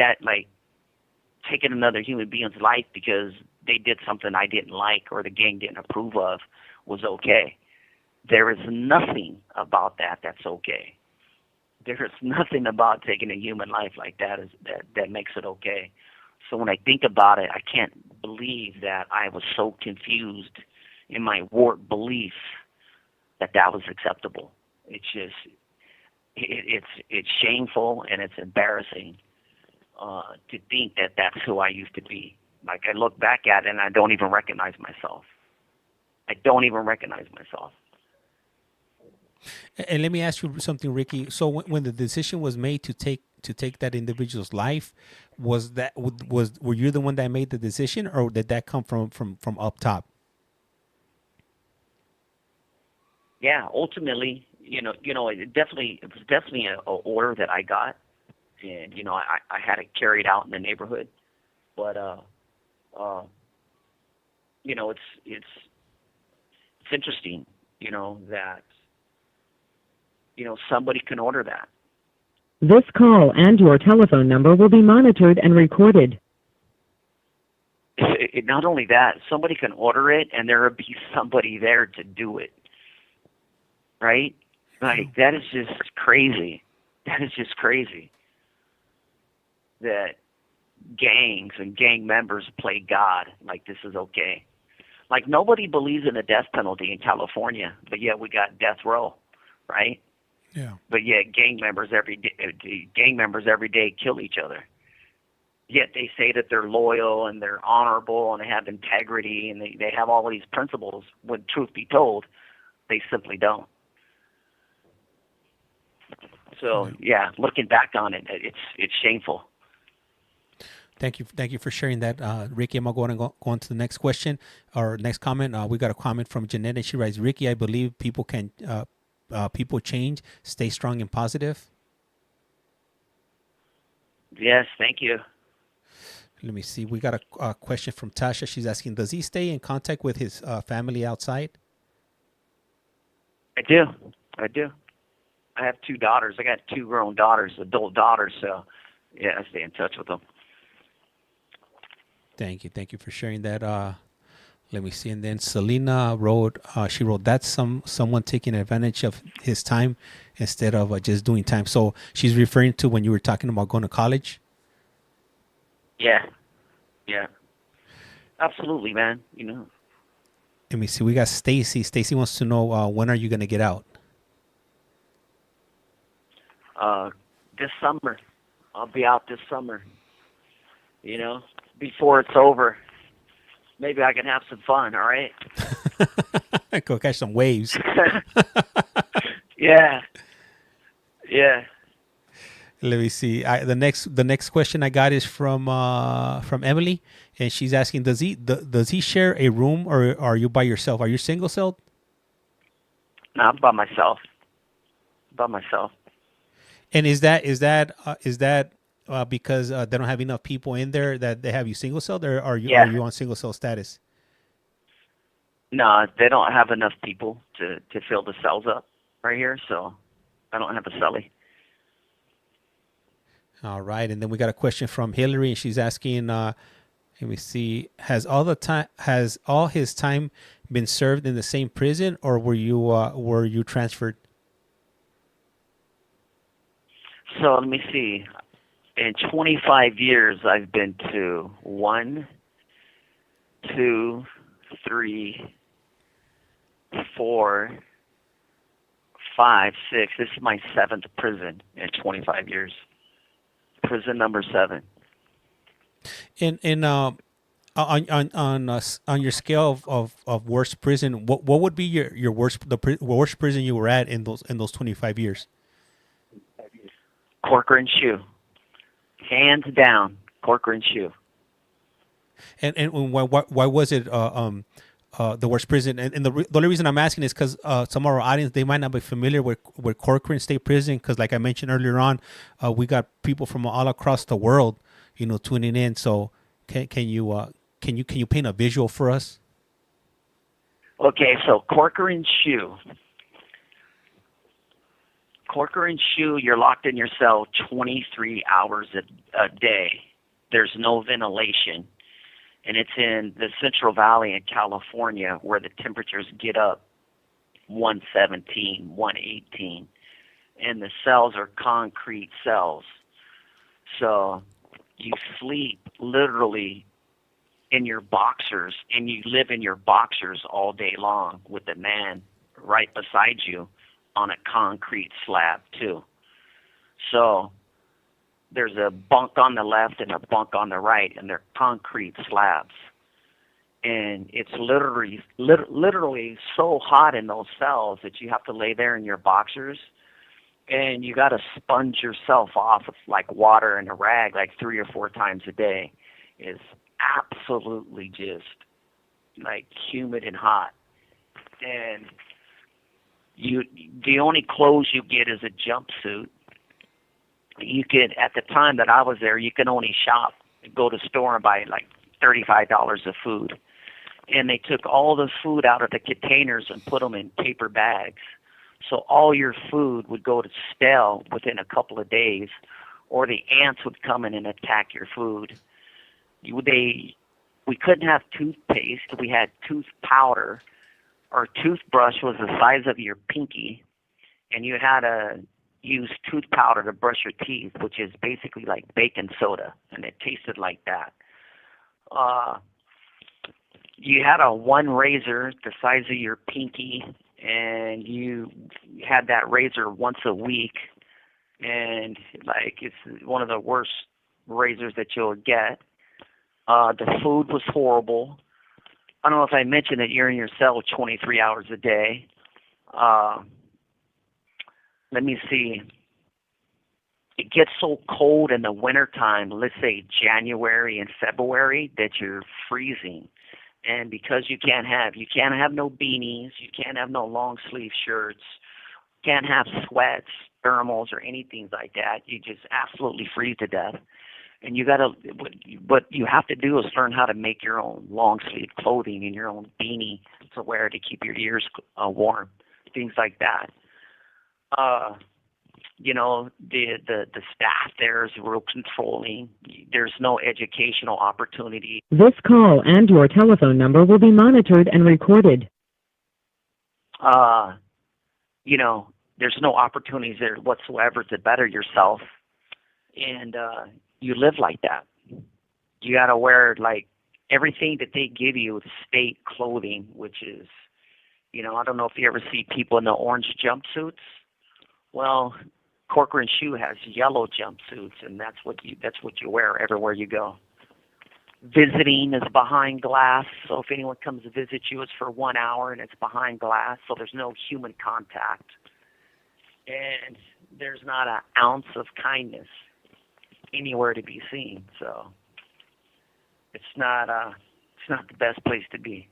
taking another human being's life because they did something I didn't like or the gang didn't approve of was okay. There is nothing about that that's okay. There is nothing about taking a human life like that that makes it okay. So when I think about it, I can't believe that I was so confused in my warped belief that was acceptable. It's just, it's shameful and it's embarrassing to think that that's who I used to be. Like, I look back at it and I don't even recognize myself. And let me ask you something, Ricky. So when the decision was made to take that individual's life, were you the one that made the decision, or did that come from up top? Yeah, ultimately, it was definitely an order that I got, and I had it carried out in the neighborhood, but it's interesting, that somebody can order that. This call and your telephone number will be monitored and recorded. Not only that, somebody can order it, and there will be somebody there to do it. Right? Like, that is just crazy. That is just crazy. That gangs and gang members play God like this is okay. Like, nobody believes in the death penalty in California, but yet we got death row, right? Yeah. But yet gang members every day kill each other. Yet they say that they're loyal and they're honorable and they have integrity and they have all these principles. When truth be told, they simply don't. So yeah, looking back on it, it's shameful. Thank you for sharing that, Ricky. I'm going to go on to the next question or next comment. We got a comment from Jeanette, and she writes, "Ricky, I believe people change, stay strong and positive." Yes, thank you. Let me see. We got a question from Tasha. She's asking, does he stay in contact with his family outside? I do. I have 2 daughters. I got 2 grown daughters, adult daughters. So, yeah, I stay in touch with them. Thank you for sharing that. Let me see. And then Selena wrote, she wrote, that's someone taking advantage of his time instead of just doing time. So she's referring to when you were talking about going to college. Yeah. Absolutely, man. Let me see. We got Stacy. Stacy wants to know, when are you going to get out? This summer. I'll be out this summer. Before it's over. Maybe I can have some fun, all right? Go catch some waves. Yeah. Let me see. The next question I got is from Emily, and she's asking, does he share a room, or are you by yourself? Are you single celled? No, I'm by myself. And is that because they don't have enough people in there that they have you single celled, or are you on single cell status? No, they don't have enough people to fill the cells up right here, so I don't have a cellie. All right, and then we got a question from Hillary, and she's asking, let me see, has all his time been served in the same prison, or were you transferred? So let me see. In 25 years, I've been to 1, 2, 3, 4, 5, 6. This is my 7th prison in 25 years. Prison number 7. And on your scale of worst prison, what would be your worst prison you were at in those 25 years? Corcoran Shoe. Hands down, Corcoran Shoe. And why was it the worst prison? And the only reason I'm asking is because some of our audience, they might not be familiar with Corcoran State Prison, because like I mentioned earlier on, we got people from all across the world, tuning in. So can you paint a visual for us? Okay, so Corcoran Shoe. Corcoran Shoe, you're locked in your cell 23 hours a day. There's no ventilation. And it's in the Central Valley in California, where the temperatures get up 117, 118. And the cells are concrete cells. So you sleep literally in your boxers, and you live in your boxers all day long with a man right beside you on a concrete slab too. So there's a bunk on the left and a bunk on the right, and they're concrete slabs. and it's literally so hot in those cells that you have to lay there in your boxers, and you got to sponge yourself off with like water and a rag like 3 or 4 times a day. It's absolutely just like humid and hot, and the only clothes you get is a jumpsuit. You could, at the time that I was there, you could only go to the store and buy like $35 of food. And they took all the food out of the containers and put them in paper bags. So all your food would go to stale within a couple of days, or the ants would come in and attack your food. We couldn't have toothpaste. We had tooth powder. Our toothbrush was the size of your pinky, and you had to use tooth powder to brush your teeth, which is basically like baking soda, and it tasted like that. You had a one razor the size of your pinky, and you had that razor once a week, and like it's one of the worst razors that you'll get. The food was horrible. I don't know if I mentioned that you're in your cell 23 hours a day. Let me see. It gets so cold in the wintertime, let's say January and February, that you're freezing. And because you can't have no beanies, you can't have no long sleeve shirts, can't have sweats, thermals, or anything like that. You just absolutely freeze to death. And what you have to do is learn how to make your own long sleeve clothing and your own beanie to wear to keep your ears warm, things like that. The staff there is real controlling. There's no educational opportunity. This call and your telephone number will be monitored and recorded. There's no opportunities there whatsoever to better yourself. And you live like that. You got to wear like everything that they give you is state clothing, which is, I don't know if you ever see people in the orange jumpsuits. Well, Corcoran Shoe has yellow jumpsuits, and that's what you wear everywhere you go. Visiting is behind glass, so if anyone comes to visit you, it's for 1 hour, and it's behind glass, so there's no human contact, and there's not an ounce of kindness anywhere to be seen. So it's not the best place to be.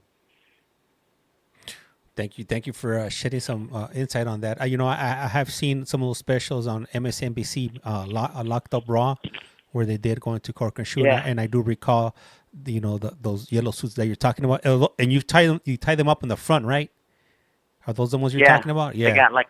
Thank you for shedding some insight on that. I have seen some of those specials on MSNBC, Locked Up Raw, where they did go into Corcoran Shoe, and I do recall, those yellow suits that you're talking about, and you tie them up in the front, right? Are those the ones you're talking about? Yeah, they got like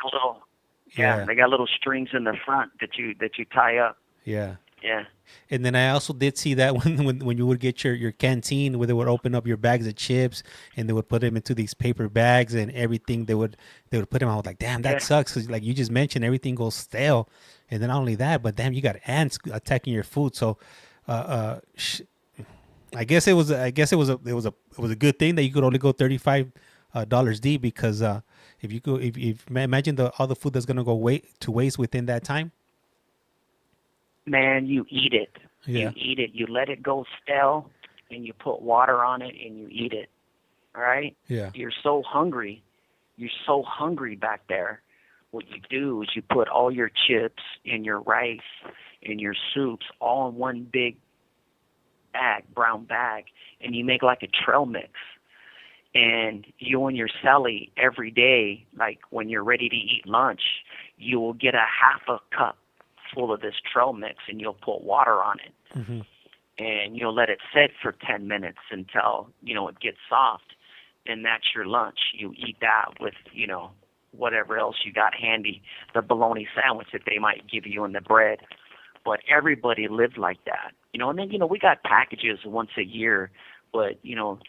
they got little strings in the front that you tie up. Yeah. Yeah. And then I also did see that when you would get your canteen, where they would open up your bags of chips and they would put them into these paper bags and everything. They would put them out. Like, damn, that sucks. Cause like you just mentioned, everything goes stale. And then not only that, but damn, you got ants attacking your food. So, I guess it was a good thing that you could only go $35 deep, because if imagine all the food that's gonna go to waste within that time. Man, you eat it. Yeah. You eat it. You let it go stale, and you put water on it, and you eat it. All right? Yeah. You're so hungry. You're so hungry back there. What you do is you put all your chips and your rice and your soups all in one big brown bag, and you make like a trail mix. And you and your celly every day, like when you're ready to eat lunch, you will get a half a cup full of this trail mix, and you'll put water on it. Mm-hmm. And you'll let it sit for 10 minutes until, it gets soft, and that's your lunch. You eat that with, whatever else you got handy, the bologna sandwich that they might give you in the bread. But everybody lived like that, and then, we got packages once a year, but, you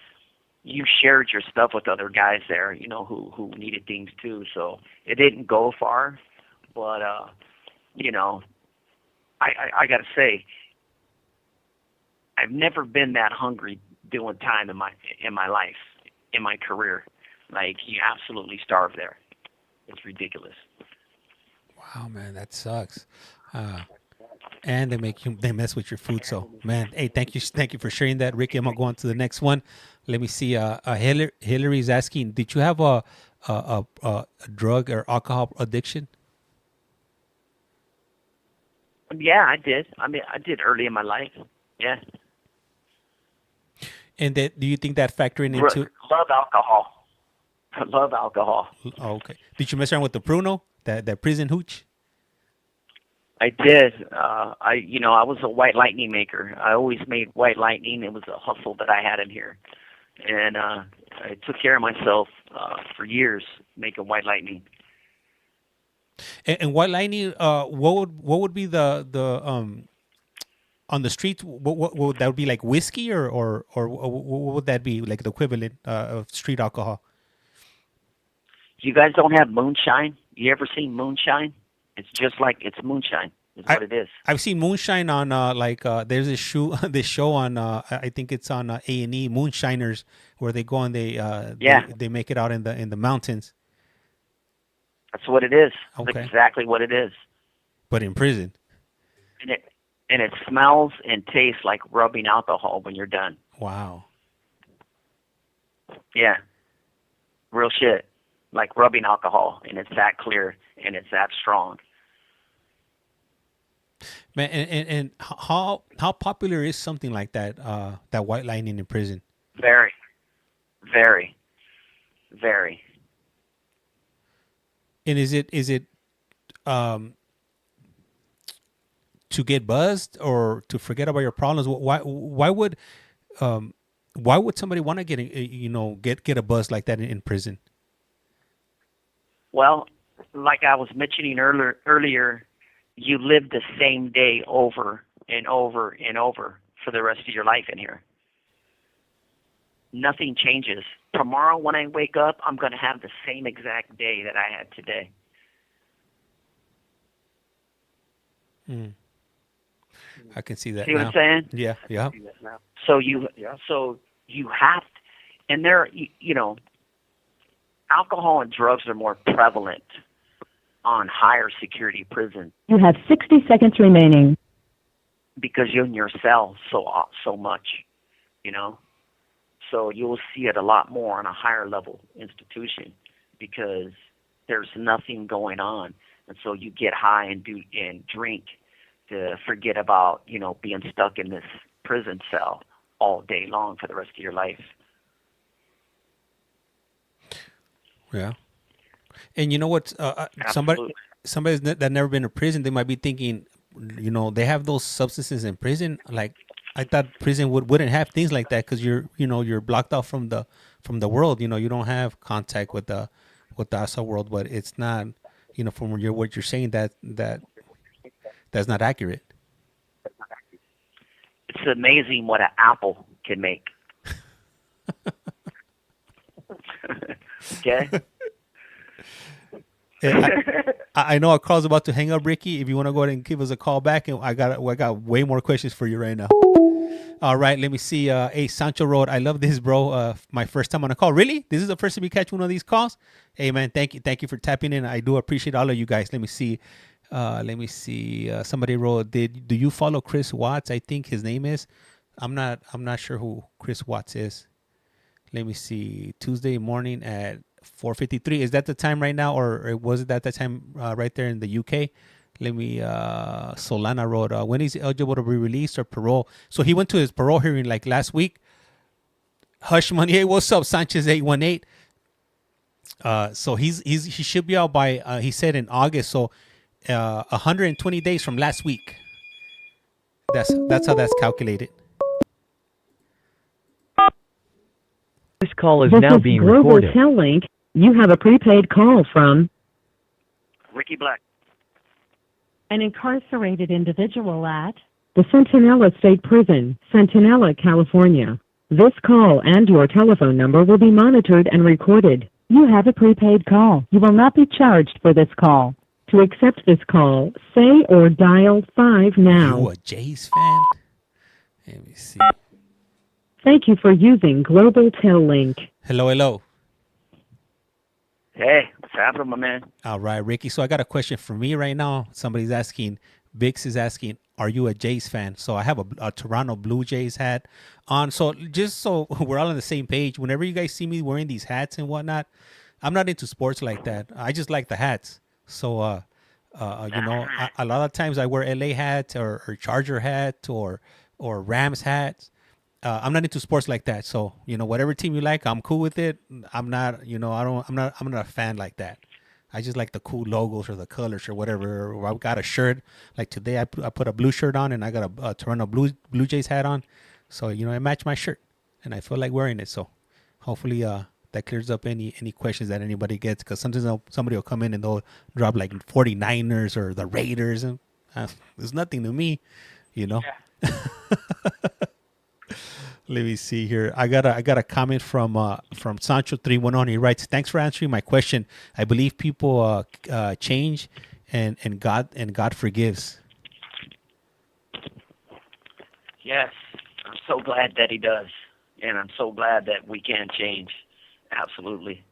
shared your stuff with other guys there, who needed things too. So it didn't go far, but, I got to say, I've never been that hungry doing time in my life, in my career. Like, you absolutely starve there. It's ridiculous. Wow, man, that sucks. And they mess with your food. So, man, hey, thank you for sharing that, Ricky. I'm gonna go on to the next one. Let me see. Hillary's asking, did you have a drug or alcohol addiction? Yeah, I did. I mean, I did early in my life. Yeah. And do you think that factoring into? Love alcohol. I love alcohol. Oh, okay. Did you mess around with the Pruno, that prison hooch? I did. I was a white lightning maker. I always made white lightning. It was a hustle that I had in here, and I took care of myself for years making white lightning. And white lightning, what would be the on the streets? What would that be, like whiskey or what would that be, like the equivalent of street alcohol? You guys don't have moonshine? You ever seen moonshine? It's just like it's moonshine. Is what it is. I've seen moonshine on there's this show on I think it's on A&E, Moonshiners, where they go and they make it out in the mountains. That's what it is. Okay. That's exactly what it is. But in prison. And it smells and tastes like rubbing alcohol when you're done. Wow. Yeah. Real shit. Like rubbing alcohol, and it's that clear and it's that strong. Man, and how popular is something like that? That white lightning in prison? Very, very, very. And is it to get buzzed or to forget about your problems? Why would somebody want to get a buzz like that in prison? Well, like I was mentioning earlier, you live the same day over and over and over for the rest of your life in here. Nothing changes. Tomorrow when I wake up, I'm going to have the same exact day that I had today. I can see that. See what I'm saying? Yeah, yeah. So you have, and there, alcohol and drugs are more prevalent on higher security prisons. You have 60 seconds remaining. Because you're in your cell so much, So you'll see it a lot more on a higher level institution because there's nothing going on. And so you get high and drink to forget about, being stuck in this prison cell all day long for the rest of your life. Yeah. And you know what? Somebody's that never been to prison, they might be thinking, they have those substances in prison. Like, I thought prison wouldn't have things like that because you're blocked out from the world. You don't have contact with the outside world. But it's not, from what you're saying that's not accurate. It's amazing what an apple can make. Okay. I know our call's about to hang up, Ricky. If you want to go ahead and give us a call back, and I got way more questions for you right now. All right, let me see. Hey, Sancho Road, I love this, bro. My first time on a call. Really? This is the first time you catch one of these calls? Hey, man, thank you for tapping in. I do appreciate all of you guys. Let me see. Somebody wrote, do you follow Chris Watts? I think his name is. I'm not sure who Chris Watts is. Let me see. Tuesday morning at 4:53. Is that the time right now, or was it at that time right there in the UK? Let me. Solana wrote, when is he eligible to be released or parole? So he went to his parole hearing like last week. Hush money. Hey, what's up, Sanchez 818? So he should be out by he said in August. So 120 days from last week. That's how that's calculated. This call is now being recorded. Global Tel Link. You have a prepaid call from Ricky Black. an incarcerated individual at the Centinela State Prison, Centinela, California. This call and your telephone number will be monitored and recorded. You have a prepaid call. You will not be charged for this call. To accept this call, say or dial 5 now. You a Jays fan? Let me see. Thank you for using Global Tel Link. Hello. Hey, what's happening, my man? All right, Ricky. So I got a question for me right now. Somebody's asking, Vix is asking, are you a Jays fan? So I have a Toronto Blue Jays hat on. So just so we're all on the same page, whenever you guys see me wearing these hats and whatnot, I'm not into sports like that. I just like the hats. So, a lot of times I wear LA hats or Charger hat or Rams hats. I'm not into sports like that. So, whatever team you like, I'm cool with it. I'm not, I'm not a fan like that. I just like the cool logos or the colors or whatever. Or I got a shirt like today. I put a blue shirt on and I got a Toronto Blue Jays hat on. So, it matched my shirt and I feel like wearing it. So hopefully, that clears up any questions that anybody gets, because sometimes somebody will come in and they'll drop like 49ers or the Raiders, and there's nothing to me, Yeah. Let me see here. I got a comment from Sancho 311. He writes, "Thanks for answering my question. I believe people change, and God forgives." Yes, I'm so glad that he does, and I'm so glad that we can change. Absolutely.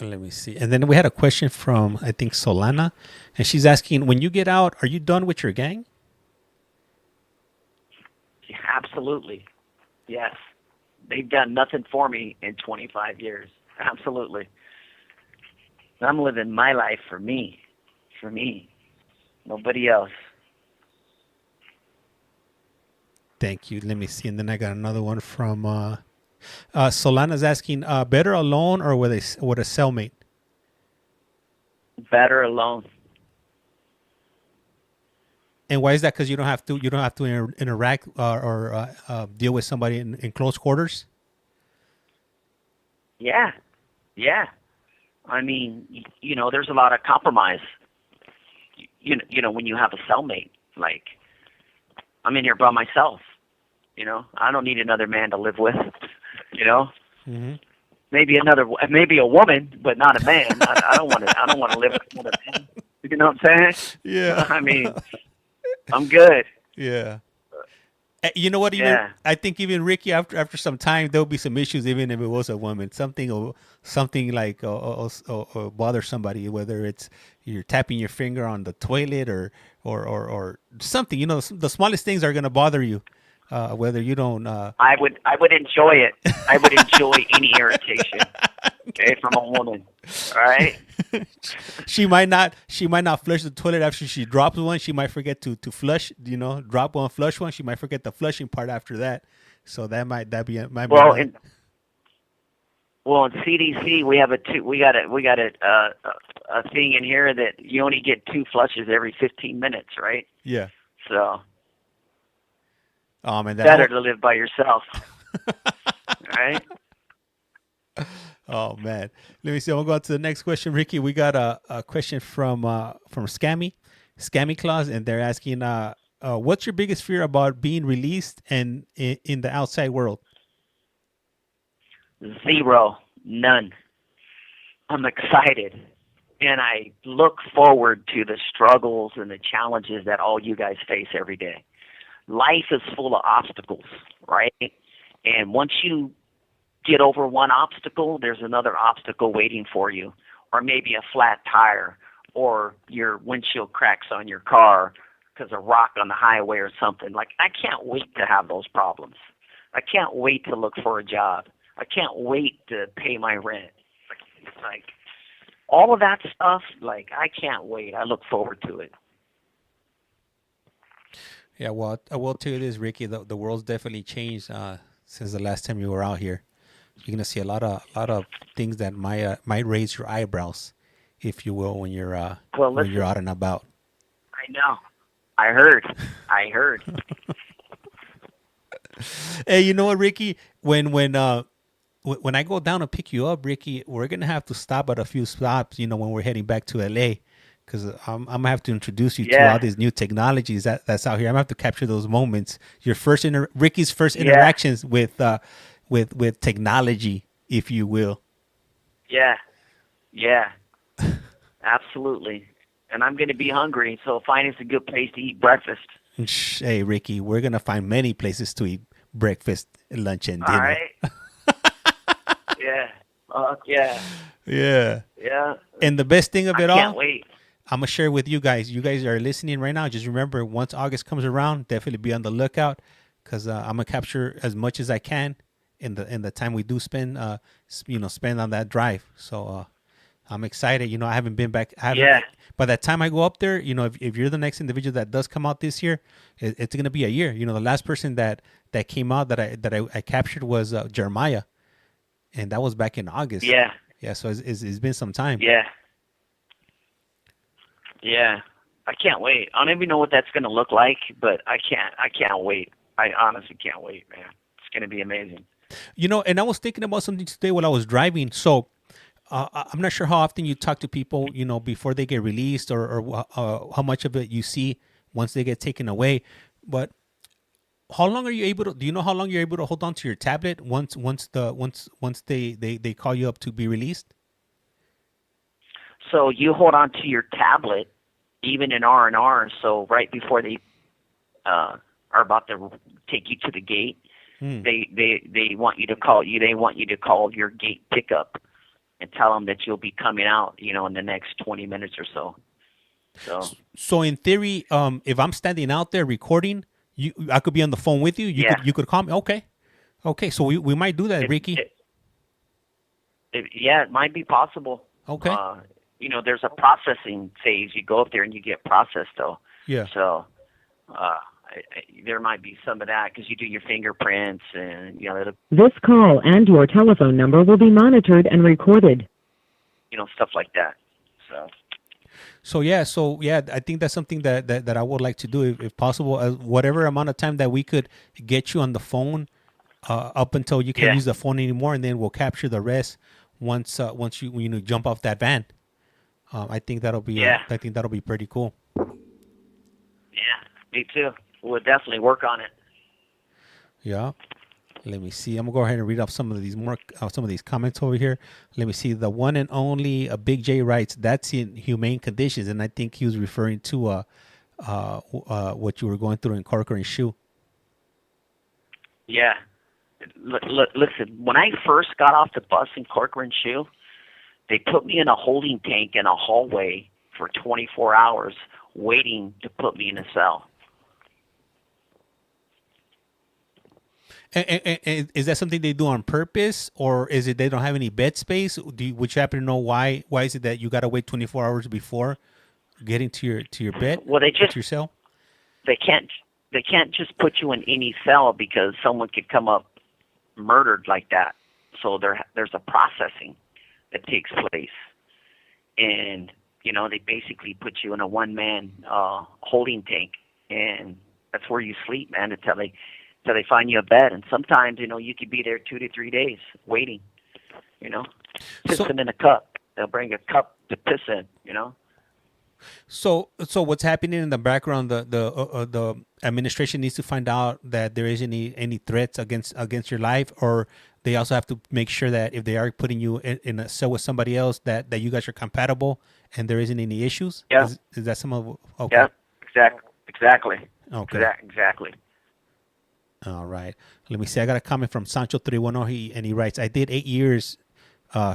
Let me see. And then we had a question from, I think, Solana, and she's asking, when you get out, are you done with your gang? Yeah, absolutely. Yes. They've done nothing for me in 25 years. Absolutely. I'm living my life for me. For me. Nobody else. Thank you. Let me see. And then I got another one from Solana's asking, better alone or with a cellmate? Better alone. And why is that? Because you don't have to interact or deal with somebody in close quarters. Yeah. I mean, there's a lot of compromise. When you have a cellmate, like I'm in here by myself. I don't need another man to live with. Mm-hmm. Maybe a woman, but not a man. I don't want to live with another man. You know what I'm saying? Yeah. I mean, I'm good. Yeah. You know what? I think even Ricky, after some time, there'll be some issues, even if it was a woman. Something like bother somebody, whether it's you're tapping your finger on the toilet or something. The smallest things are gonna bother you, whether you don't. I would enjoy it. I would enjoy any irritation. Okay, from a woman. All right. She might not flush the toilet after she drops one. She might forget to flush. Drop one, flush one. She might forget the flushing part after that. So that might be. In CDC we have we got a thing in here that you only get 2 flushes every 15 minutes, right? Yeah. So. Oh man, better to live by yourself. Right. Oh man, let me see. I'm gonna go on to the next question, Ricky. We got a question from Scammy Claus, and they're asking, what's your biggest fear about being released and in the outside world? 0, none. I'm excited, and I look forward to the struggles and the challenges that all you guys face every day. Life is full of obstacles, right? And once you get over one obstacle, there's another obstacle waiting for you, or maybe a flat tire, or your windshield cracks on your car because of rock on the highway or something. Like, I can't wait to have those problems. I can't wait to look for a job. I can't wait to pay my rent. Like all of that stuff, like, I can't wait. I look forward to it. Yeah, well, I will tell you this, Ricky. The world's definitely changed since the last time you were out here. You're gonna see a lot of things that might raise your eyebrows, if you will, when you're when you're out and about. I know. I heard. Hey, you know what, Ricky? When I go down to pick you up, Ricky, we're gonna have to stop at a few stops. When we're heading back to LA. Because I'm gonna have to introduce you to all these new technologies that's out here. I'm gonna have to capture those moments. Your Ricky's first interactions with technology, if you will. Yeah, absolutely. And I'm gonna be hungry, so find us a good place to eat breakfast. Hey, Ricky, we're gonna find many places to eat breakfast, lunch, and dinner. All right. Yeah. Yeah. Yeah. And the best thing of it all. I all. can't wait. I'm gonna share with you guys. You guys are listening right now. Just remember, once August comes around, definitely be on the lookout, because I'm gonna capture as much as I can in the time we do spend, spend on that drive. So I'm excited. I haven't been back. Yeah. By that time I go up there, if you're the next individual that does come out this year, it's gonna be a year. The last person that came out that I captured was Jeremiah, and that was back in August. Yeah. Yeah. So it's been some time. Yeah. Yeah. I can't wait. I don't even know what that's going to look like, but I can't wait. I honestly can't wait, man. It's going to be amazing. And I was thinking about something today while I was driving. So I'm not sure how often you talk to people, before they get released, or how much of it you see once they get taken away. But how long are you able to? Do you know how long you're able to hold on to your tablet once they call you up to be released? So you hold on to your tablet, even in R&R. So right before they are about to take you to the gate, they want you to call you. They want you to call your gate pickup and tell them that you'll be coming out, in the next 20 minutes or so. So in theory, if I'm standing out there recording, I could be on the phone with you. You could call me. Okay. So we might do that, Ricky. It might be possible. Okay. There's a processing phase. You go up there and you get processed, though. Yeah. So there might be some of that because you do your fingerprints and, This call and your telephone number will be monitored and recorded. Stuff like that. So yeah, I think that's something that I would like to do if possible. Whatever amount of time that we could get you on the phone, up until you can't use the phone anymore, and then we'll capture the rest once you jump off that van. I think that'll be I think that'll be pretty cool. Yeah, me too. We'll definitely work on it. Yeah. Let me see. I'm gonna go ahead and read off some of these comments over here. Let me see. The one and only Big J writes, "That's in humane conditions," and I think he was referring to what you were going through in Corcoran Shoe. Yeah. Listen, when I first got off the bus in Corcoran Shoe, they put me in a holding tank in a hallway for 24 hours, waiting to put me in a cell. And is that something they do on purpose, or is it they don't have any bed space? Would you happen to know why? Why is it that you got to wait 24 hours before getting to your bed? Well, to your cell. They can't just put you in any cell because someone could come up murdered like that. So there's a processing that takes place, and they basically put you in a one-man holding tank, and that's where you sleep, man, until they find you a bed. And sometimes, you could be there 2 to 3 days waiting, pissing in a cup. They'll bring a cup to piss in, So what's happening in the background? The administration needs to find out that there isn't any threats against your life, or they also have to make sure that if they are putting you in a cell with somebody else, that you guys are compatible and there isn't any issues. Yeah. Is that some of? Okay. Yeah. Exactly. Okay. Exactly. All right. Let me see. I got a comment from Sancho 310. He writes, "I did 8 years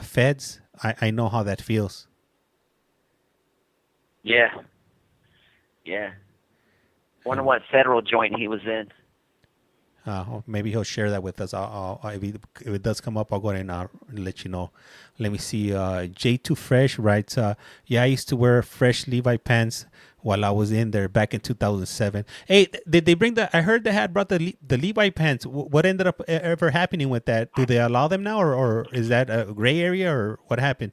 feds. I know how that feels." Yeah. Wonder what federal joint he was in. Maybe he'll share that with us. If it does come up, I'll go ahead and I'll let you know. Let me see. J2 Fresh writes, "Yeah, I used to wear fresh Levi pants while I was in there back in 2007. Hey, did they bring the? I heard they had brought the Levi pants. What ended up ever happening with that? Do they allow them now, or is that a gray area, or what happened?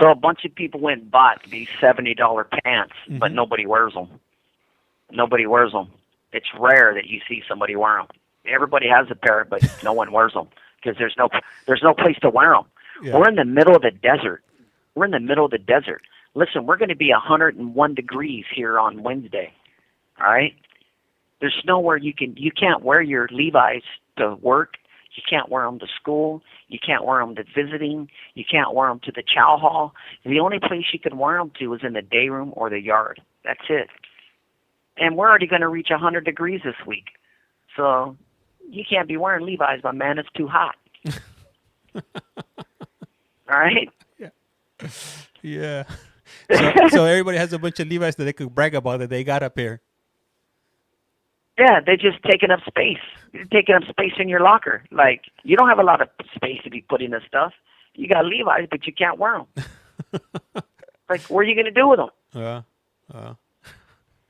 So a bunch of people went and bought these $70 pants, but nobody wears them. Nobody wears them. It's rare that you see somebody wear them. Everybody has a pair, but no one wears them because there's no place to wear them. Yeah. We're in the middle of the desert. Listen, we're going to be 101 degrees here on Wednesday. All right? There's nowhere you can't wear your Levi's to work. You can't wear them to school. You can't wear them to visiting. You can't wear them to the chow hall. The only place you can wear them to is in the day room or the yard. That's it. And we're already going to reach 100 degrees this week. So you can't be wearing Levi's, my man. It's too hot. All right? Yeah. So everybody has a bunch of Levi's that they could brag about that they got up here. Yeah, they're just taking up space. You're taking up space in your locker. Like, you don't have a lot of space to be putting this stuff. You got Levi's, but you can't wear them. Like, what are you going to do with them?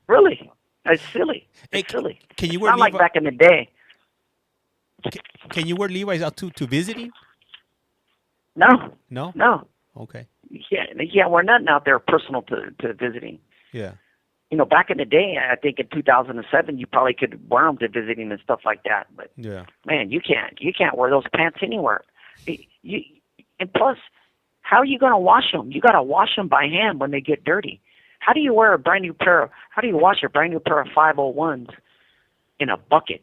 Really? It's silly. It's silly. Can you it's wear not like back in the day. Can you wear Levi's out to visiting? No. No? No. Okay. You can't wear nothing out there personal to visiting. Yeah. You know, back in the day, I think in 2007, you probably could wear them to visiting and stuff like that. But yeah, man, you can't wear those pants anywhere. And plus, how are you going to wash them? You got to wash them by hand when they get dirty. How do you wash a brand new pair of 501s in a bucket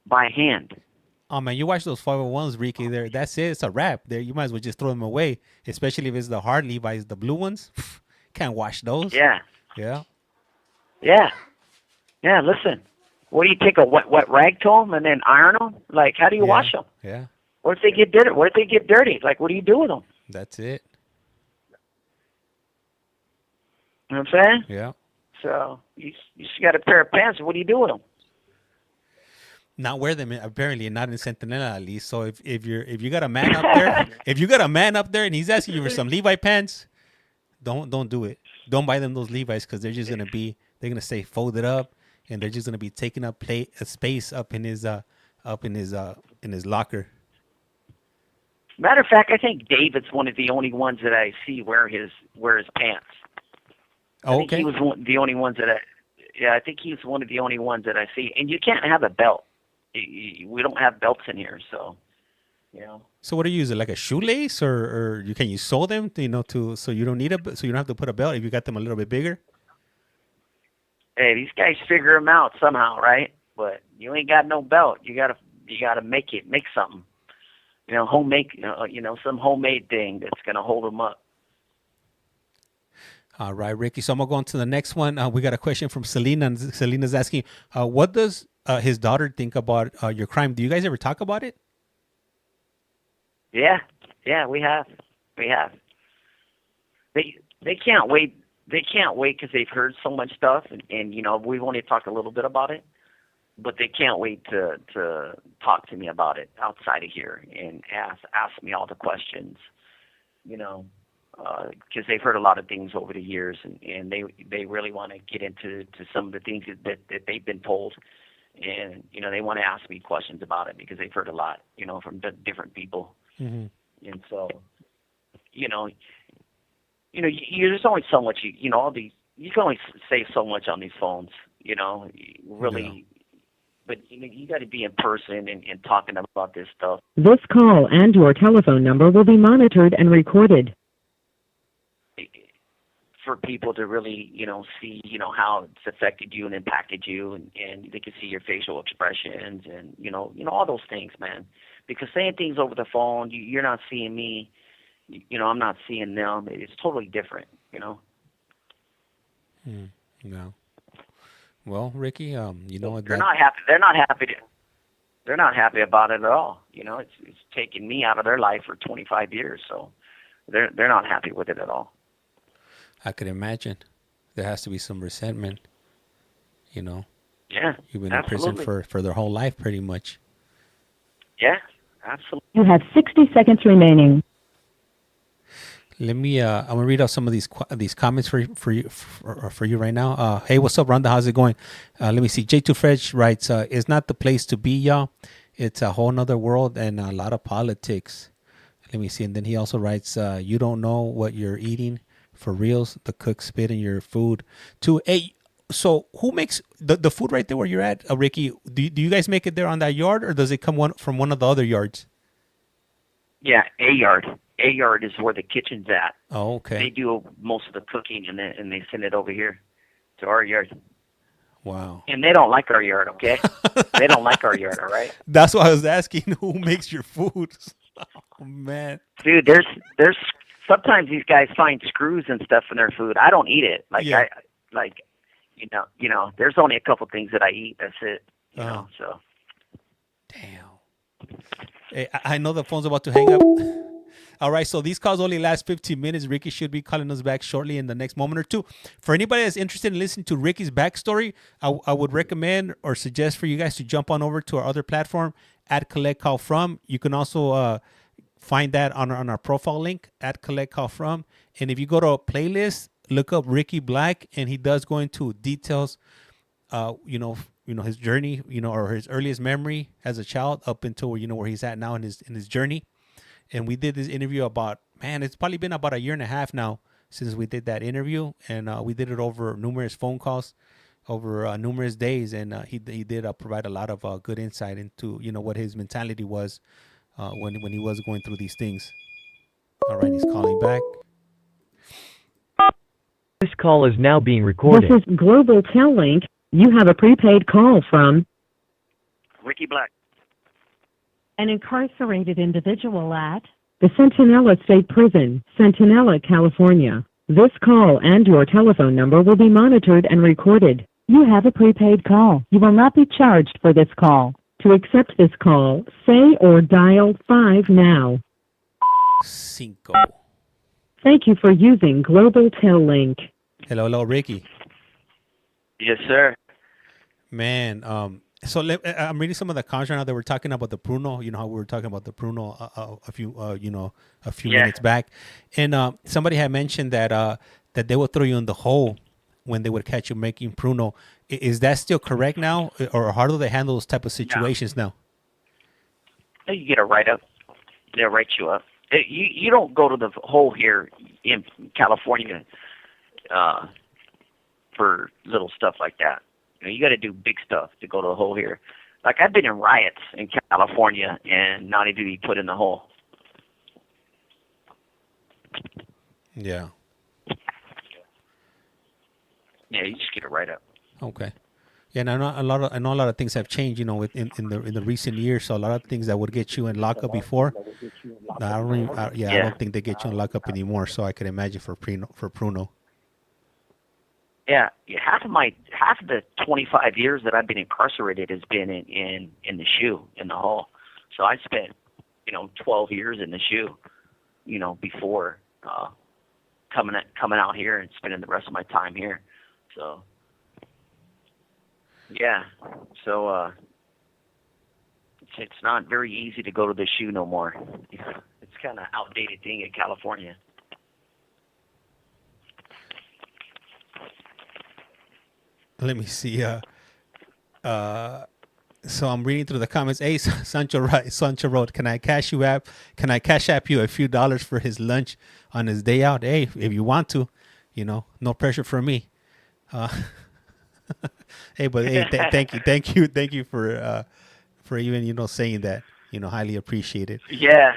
by hand? Oh man, you watch those 501s, Ricky. There, that's it. It's a wrap. There, you might as well just throw them away. Especially if it's the hard Levi's, the blue ones. Can't wash those. Yeah. Yeah. Yeah. Yeah. Listen, what do you take a wet rag to them and then iron them? Like, how do you wash them? Yeah. What if they get dirty? What if they get dirty? Like, what do you do with them? That's it. You know what I'm saying? Yeah. So you just got a pair of pants. What do you do with them? Not wear them apparently, not in Centinela at least. So if you got a man up there, and he's asking you for some Levi pants, don't do it. Don't buy them those Levi's because they're just gonna say folded up, and they're just gonna be taking up a space up in his locker. Matter of fact, I think David's one of the only ones that I see wear his pants. Oh, I think he was the only ones that I think he's one of the only ones that I see. And you can't have a belt. We don't have belts in here, so you know. So what do you use? Like a shoelace, or can you sew them? So you don't have to put a belt if you got them a little bit bigger. Hey, these guys figure them out somehow, right? But you ain't got no belt. You gotta make something. You know, some homemade thing that's gonna hold them up. All right, Ricky. So I'm gonna go on to the next one. We got a question from Selena. And Selena's asking, what does his daughter think about your crime? Do you guys ever talk about it? Yeah, we have. They can't wait. They can't wait because they've heard so much stuff, and you know, we've only talked a little bit about it, but they can't wait to talk to me about it outside of here and ask me all the questions, you know, because they've heard a lot of things over the years, and they really want to get into some of the things that they've been told, and you know, they want to ask me questions about it because they've heard a lot, you know, from different people. Mm-hmm. And so, you know, there's only so much, you can only say so much on these phones, you know, really. Yeah. But you got to be in person and talking about this stuff. This call and your telephone number will be monitored and recorded. For people to really, you know, see, you know, how it's affected you and impacted you, and they can see your facial expressions and, you know, all those things, man. Because saying things over the phone, you're not seeing me, you know, I'm not seeing them. It's totally different, you know. No. Well, Ricky, you know, they're not happy. They're not happy about it at all. You know, it's taken me out of their life for 25 years, so they're not happy with it at all. I could imagine. There has to be some resentment, you know. Yeah, you've been in prison for their whole life, pretty much. Yeah, absolutely. You have 60 seconds remaining. Let me. I'm gonna read out some of these comments for you right now. Hey, what's up, Rhonda? How's it going? Let me see. J2 Fresh writes, "It's not the place to be, y'all. It's a whole nother world and a lot of politics." Let me see. And then he also writes, "You don't know what you're eating. For reals, the cook spit in your food too." Hey, so who makes the food right there where you're at, Ricky? Do you guys make it there on that yard, or does it come from one of the other yards? Yeah, a yard. A yard is where the kitchen's at. Oh, okay. They do most of the cooking, and they send it over here to our yard. Wow. And they don't like our yard, okay? They don't like our yard, all right? That's why I was asking who makes your food. Oh, man. Dude, there's sometimes these guys find screws and stuff in their food. I don't eat it. You know, there's only a couple things that I eat. That's it. You know, so. Damn. Hey, I know the phone's about to hang up. All right, so these calls only last 15 minutes. Ricky should be calling us back shortly in the next moment or two. For anybody that's interested in listening to Ricky's backstory, I would recommend or suggest for you guys to jump on over to our other platform at CollectCallFrom. You can also find that on our profile link at CollectCallFrom. And if you go to a playlist, look up Ricky Black, and he does go into details, his journey, or his earliest memory as a child up until where he's at now in his journey. And we did this interview it's probably been about a year and a half now since we did that interview, and we did it over numerous phone calls, over numerous days, and he did provide a lot of good insight into what his mentality was when he was going through these things. All right, he's calling back. This call is now being recorded. This is Global Tel Link. You have a prepaid call from Ricky Black. an incarcerated individual at the Centinela State Prison, Centinela, California. This call and your telephone number will be monitored and recorded. You have a prepaid call. You will not be charged for this call. To accept this call, say or dial 5 now. Cinco. Thank you for using Global Tel Link. Hello, Ricky. Yes, sir. Man, so I'm reading some of the comments right now that we're talking about the Pruno. You know how we were talking about the Pruno a few minutes back, and somebody had mentioned that they would throw you in the hole when they would catch you making Pruno. Is that still correct now, or how do they handle those type of situations now? You get a write-up. They'll write you up. You don't go to the hole here in California for little stuff like that. You got to do big stuff to go to the hole here. Like, I've been in riots in California and not even be put in the hole. Yeah. Yeah, you just get a write-up. Okay. Yeah, and I know a lot of things have changed, in the recent years. So a lot of things that would get you in lockup before, I don't think they get you in lockup anymore. So I can imagine for Pruno. Yeah, half of the 25 years that I've been incarcerated has been in the shoe, in the hole. So I spent 12 years in the shoe, before coming out here and spending the rest of my time here. So yeah, so it's not very easy to go to the shoe no more. It's kind of outdated thing in California. Let me see. So I'm reading through the comments. Hey, Sancho wrote, Can I cash app you a few dollars for his lunch on his day out? Hey, if you want to, no pressure for me. Hey, but hey, thank you for even saying that. Highly appreciated. Yeah.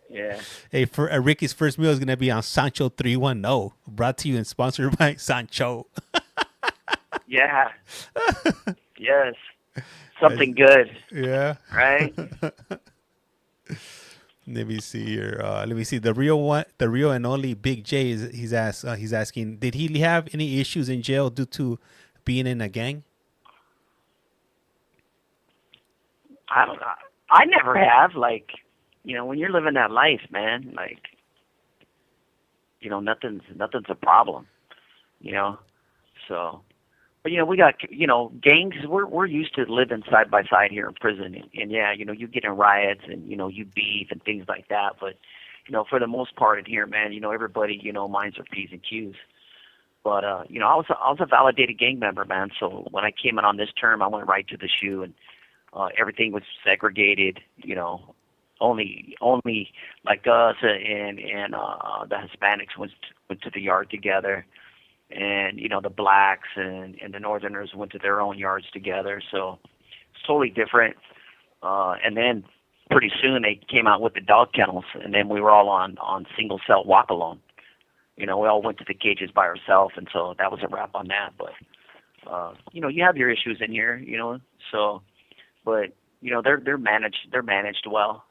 Yeah. Hey, for Ricky's first meal is gonna be on Sancho 310, brought to you and sponsored by Sancho. Yeah. Yes. Something good. Yeah. Right? Let me see here. Let me see. The real and only Big J he's asking, did he have any issues in jail due to being in a gang? I don't know. I never have. Like, when you're living that life, man, like, nothing's a problem. So. But we got gangs. We're used to living side by side here in prison, and yeah, you get in riots and you beef and things like that. But for the most part in here, man, everybody minds their P's and Q's. But I was a validated gang member, man. So when I came in on this term, I went right to the shoe, and everything was segregated. Only like us and the Hispanics went to the yard together. And, the blacks and the northerners went to their own yards together. So it's totally different. And then pretty soon they came out with the dog kennels, and then we were all on single cell walk alone. We all went to the cages by ourselves, and so that was a wrap on that. But, you have your issues in here, so, but, they're managed well,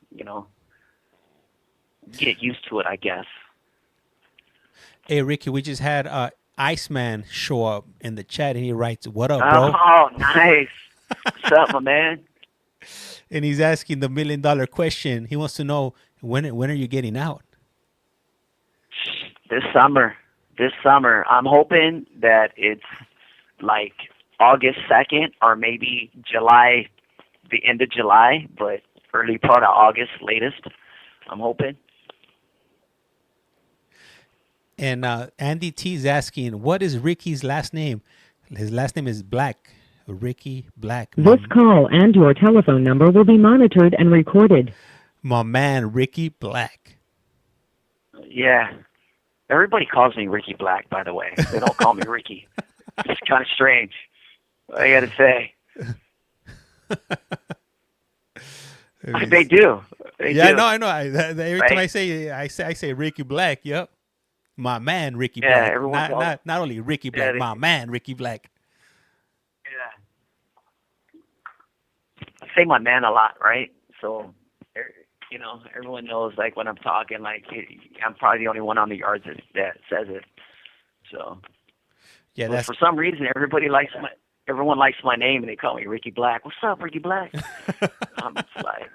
get used to it, I guess. Hey, Ricky, we just had, ICEMAN show up in the chat, and he writes, "What up, bro?" Oh, nice. What's up, my man? And he's asking the $1 million question. He wants to know, When are you getting out? This summer. I'm hoping that it's like August 2nd or maybe July, the end of July, but early part of August latest. I'm hoping. And Andy T is asking, what is Ricky's last name? His last name is Black. Ricky Black. This call and your telephone number will be monitored and recorded. My man, Ricky Black. Yeah. Everybody calls me Ricky Black, by the way. They don't call me Ricky. It's kind of strange. I got to say. They do. They do. I know. Every time I say Ricky Black. Yep. My man, Ricky Yeah, Black. everyone Not only Ricky Black, my man, Ricky Black. Yeah. I say my man a lot, right? So, you know, everyone knows, like, when I'm talking, like, I'm probably the only one on the yards that says it. So, yeah, but for some reason, everyone likes my name, and they call me Ricky Black. What's up, Ricky Black? I'm just like,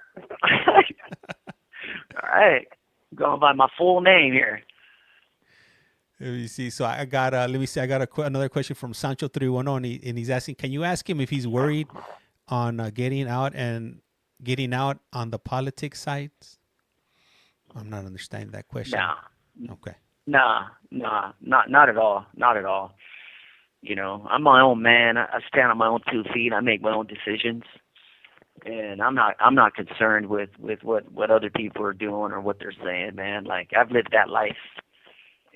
all right, I'm going by my full name here. Let me see. So I got another question from Sancho 310, and he's asking, can you ask him if he's worried on getting out on the politics sites? I'm not understanding that question. No. Okay. Nah, not at all. Not at all. You know, I'm my own man. I stand on my own 2 feet. I make my own decisions, and I'm not concerned with what other people are doing or what they're saying, man. Like, I've lived that life,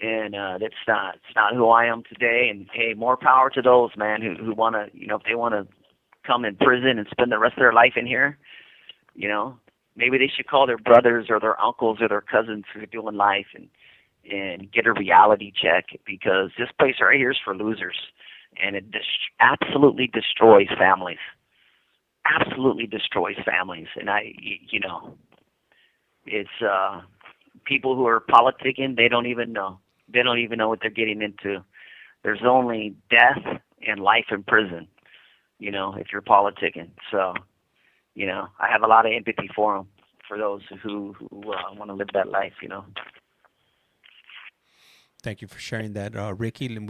and it's not who I am today. And hey, more power to those, man, who want to, you know, if they want to come in prison and spend the rest of their life in here, you know, maybe they should call their brothers or their uncles or their cousins who are doing life and get a reality check, because this place right here is for losers, and it absolutely destroys families. Absolutely destroys families. And you know, it's people who are politicking, they don't even know. They don't even know what they're getting into. There's only death and life in prison, you know, if you're politicking. So, you know, I have a lot of empathy for them, for those who want to live that life, you know. Thank you for sharing that, Ricky. And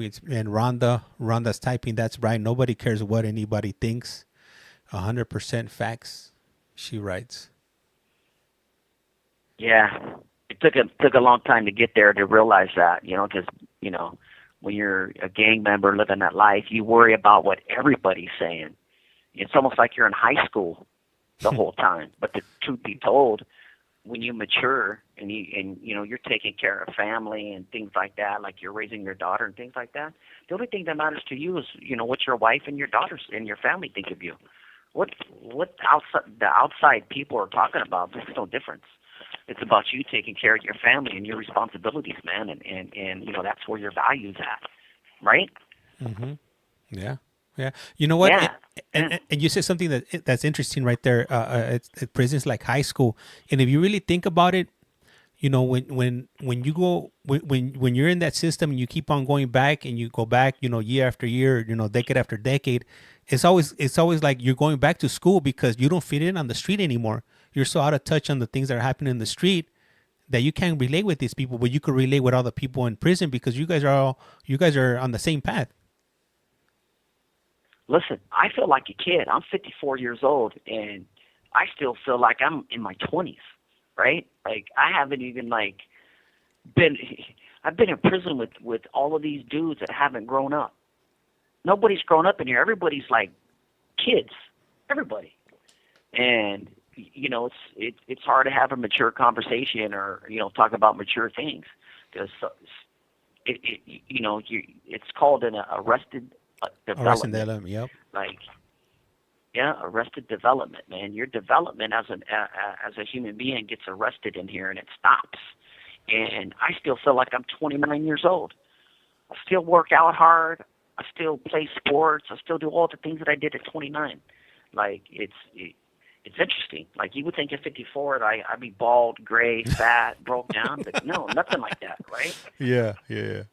Rhonda's typing, that's right. Nobody cares what anybody thinks. 100% facts, she writes. Yeah. It took a long time to get there to realize that, you know, because, you know, when you're a gang member living that life, you worry about what everybody's saying. It's almost like you're in high school the whole time. But the truth be told, when you mature and you know, you're taking care of family and things like that, like you're raising your daughter and things like that, the only thing that matters to you is, you know, what your wife and your daughters and your family think of you. What the outside people are talking about makes no difference. It's about you taking care of your family and your responsibilities, man, and you know, that's where your value's at, right? Mm-hmm. Yeah. Yeah. You know what? Yeah. And you said something that's interesting right there. Prison's like high school. And if you really think about it, you know, when you're in that system and you keep on going back and you go back, you know, year after year, you know, decade after decade, it's always like you're going back to school because you don't fit in on the street anymore. You're so out of touch on the things that are happening in the street that you can't relate with these people, but you can relate with all the people in prison because you guys are on the same path. Listen, I feel like a kid. I'm 54 years old, and I still feel like I'm in my 20s, right? Like, I haven't even, like, I've been in prison with all of these dudes that haven't grown up. Nobody's grown up in here. Everybody's, like, kids. Everybody. And, you know, it's hard to have a mature conversation or, you know, talk about mature things because, you know, it's called an arrested development. Yep. Like, yeah, arrested development, man. Your development as a human being gets arrested in here, and it stops. And I still feel like I'm 29 years old. I still work out hard. I still play sports. I still do all the things that I did at 29. Like, it's interesting. Like, you would think at 54 that I'd be bald, gray, fat, broke down, but no, nothing like that, right? Yeah.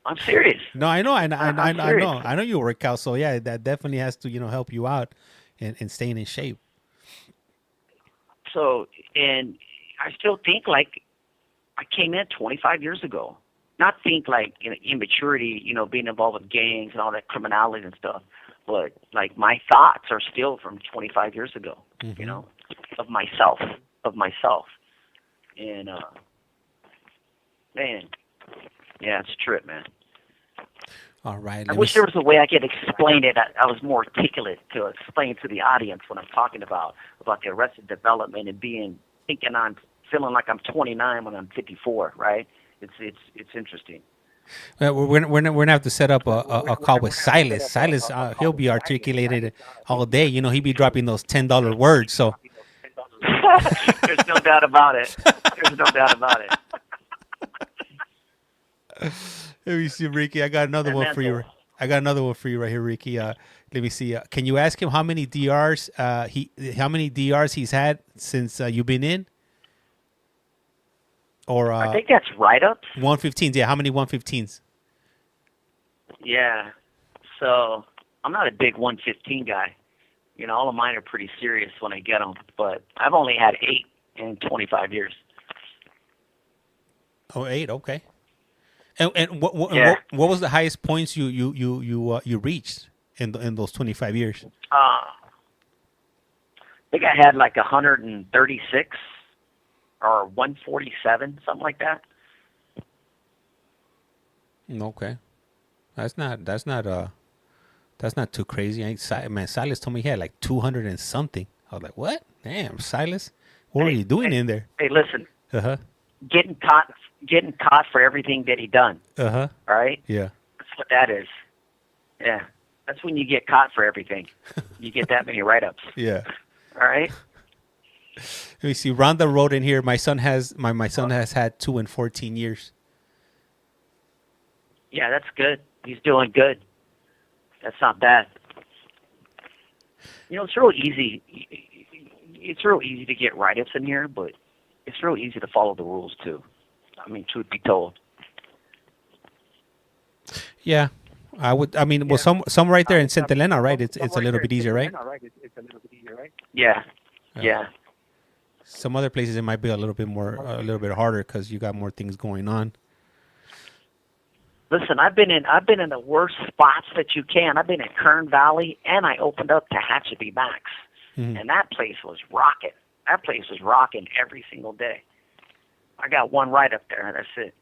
I'm serious. No, I know. I serious. know. I know you work out. So yeah, that definitely has to, you know, help you out and staying in shape. So, and I still think like I came in 25 years ago. Not think like immaturity, being involved with gangs and all that criminality and stuff, but like my thoughts are still from 25 years ago, of myself. And, man, yeah, it's a trip, man. All right. I wish there was a way I could explain it. I was more articulate to explain to the audience what I'm talking about the Arrested Development and feeling like I'm 29 when I'm 54, right? It's interesting. We're gonna have to set up a call with Silas. Silas, he'll be articulated all day. He'd be dropping those $10 words. So there's no doubt about it. Let me see, Ricky. I got another one for you. Right here, Ricky. Let me see. Can you ask him how many DRs he's had since you've been in? Or I think that's write-ups. 115s. Yeah, how many 115s? Yeah. So I'm not a big 115 guy. All of mine are pretty serious when I get them. But I've only had 8 in 25 years. Oh, 8. Okay. And what was the highest points you reached in those 25 years? I think I had like 136 or 147, something like that. Okay, that's not too crazy. Man, Silas told me he had like 200 and something. I was like, what? Damn, Silas, what were you doing in there? Hey, listen. Getting caught for everything that he done. All right? Yeah. That's what that is. Yeah. That's when you get caught for everything. You get that many write-ups. Yeah. All right? Let me see. Rhonda wrote in here, my son has had 2 in 14 years. Yeah, that's good. He's doing good. That's not bad. It's real easy. It's real easy to get write-ups in here, but it's real easy to follow the rules too. I mean, truth be told. Yeah, I would. I mean, well, some right there in Santa Elena, right? It's a little bit easier, right? Yeah. Yeah. Some other places it might be a little bit harder because you got more things going on. Listen, I've been in the worst spots that you can. I've been in Kern Valley, and I opened up Tehachapi Max, and that place was rocking. That place was rocking every single day. I got one right up there. That's it.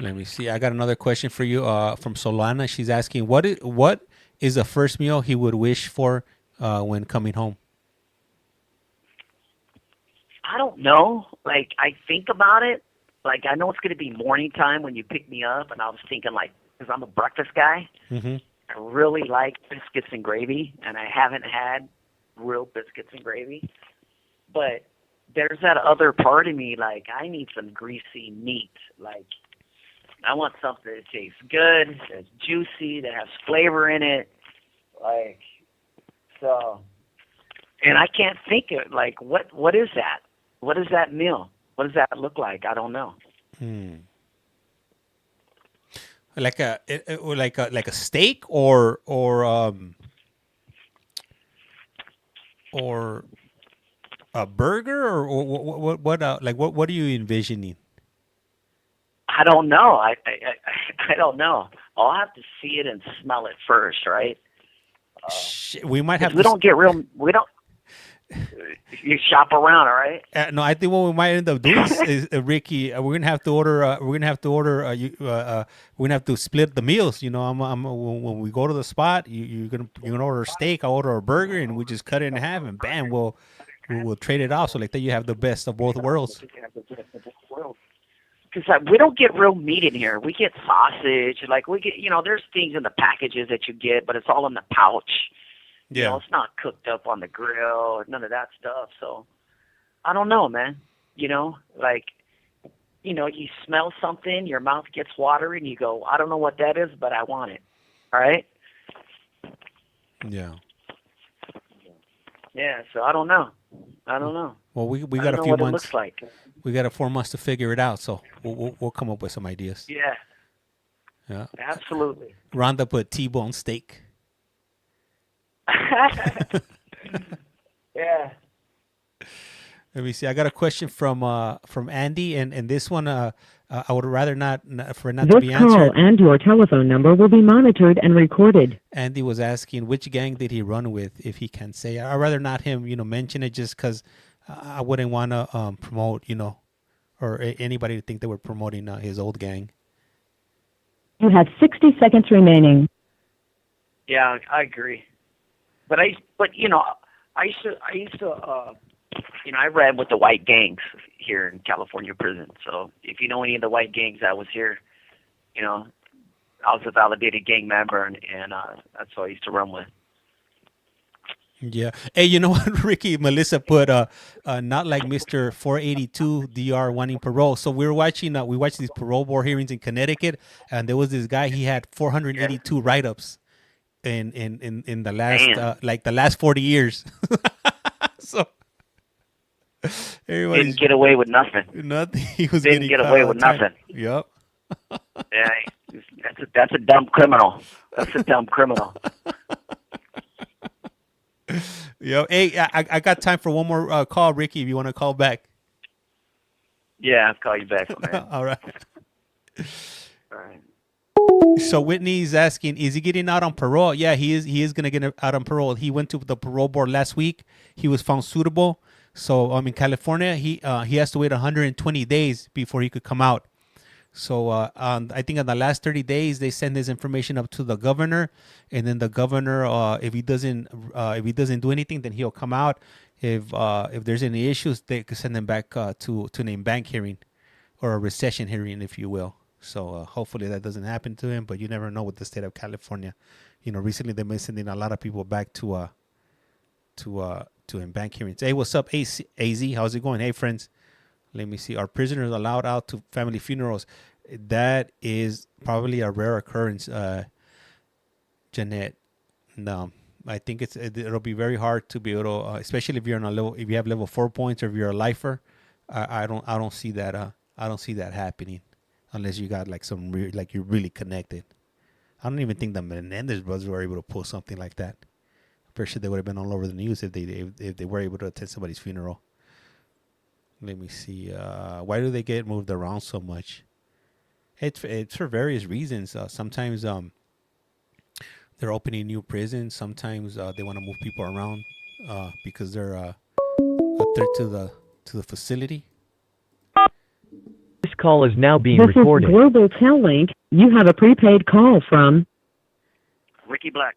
Let me see. I got another question for you from Solana. She's asking, what is the first meal he would wish for when coming home? I don't know. Like, I think about it. Like, I know it's going to be morning time when you pick me up, and I was thinking, like, because I'm a breakfast guy, I really like biscuits and gravy, and I haven't had real biscuits and gravy. But there's that other part of me, like, I need some greasy meat. Like, I want something that tastes good, that's juicy, that has flavor in it. Like, so, and I can't think of, like, what is that? What is that meal? What does that look like? I don't know. Like a steak or a burger or what are you envisioning? I don't know. I don't know. I'll have to see it and smell it first, right? We might have. We don't. You shop around, all right? No, I think what we might end up doing is Ricky. We're gonna have to order. We're gonna have to split the meals. When we go to the spot, you're gonna order a steak. I'll order a burger, and we just cut it in half, and bam, we'll trade it off. So like that, you have the best of both worlds. Because we don't get real meat in here. We get sausage. Like we get, there's things in the packages that you get, but it's all in the pouch. Yeah. It's not cooked up on the grill or none of that stuff. So I don't know, man. You smell something, your mouth gets watery, and you go, I don't know what that is, but I want it. All right? Yeah. Yeah, so I don't know. Well, we got a few months. It looks like. We got 4 months to figure it out, so we'll come up with some ideas. Yeah. Yeah. Absolutely. Rhonda put T-bone steak. Yeah. Let me see. I got a question from Andy, and this one I would rather not to be This answered. call and your telephone number will be monitored and recorded. Andy was asking which gang did he run with, if he can say. I'd rather not him, mention it, just because I wouldn't want to promote, or anybody to think that we're promoting his old gang. You have 60 seconds remaining. Yeah, I agree. But I used to I ran with the white gangs here in California prison. So if you know any of the white gangs that was here, I was a validated gang member, and that's what I used to run with. Yeah. Hey, you know what, Ricky? Melissa put not like Mr. 482 DR wanting parole. So we watched these parole board hearings in Connecticut, and there was this guy. He had 482 write-ups in the last the last 40 years. So didn't get away with nothing. Nothing. He was didn't get away with nothing. Yep. Yeah, that's a dumb criminal. That's a dumb criminal. Yo, hey, I got time for one more call, Ricky. If you want to call back. Yeah, I'll call you back, man. All right. All right. So Whitney's asking, is he getting out on parole? Yeah, he is. He is going to get out on parole. He went to the parole board last week. He was found suitable. So in California, he has to wait 120 days before he could come out. So I think in the last 30 days, they send this information up to the governor, and then the governor, if he doesn't do anything, then he'll come out. If there's any issues, they could send him back to an bank hearing or a recession hearing, if you will. So hopefully that doesn't happen to him, but you never know with the state of California. Recently they've been sending a lot of people back to bank hearings. Hey, what's up, AZ? How's it going? Hey, friends. Let me see. Are prisoners allowed out to family funerals? That is probably a rare occurrence, Jeanette. No, I think it'll be very hard to be able to, especially if you're on if you have level 4 points, or if you're a lifer. I don't see that. I don't see that happening unless you got like you're really connected. I don't even think the Menendez brothers were able to pull something like that. I'm pretty sure they would have been all over the news if they were able to attend somebody's funeral. Let me see. Why do they get moved around so much? It's for various reasons. Sometimes they're opening new prisons. Sometimes they want to move people around because they're a threat to the facility. This call is now being This recorded. is Global Tel Link. You have a prepaid call from Ricky Black.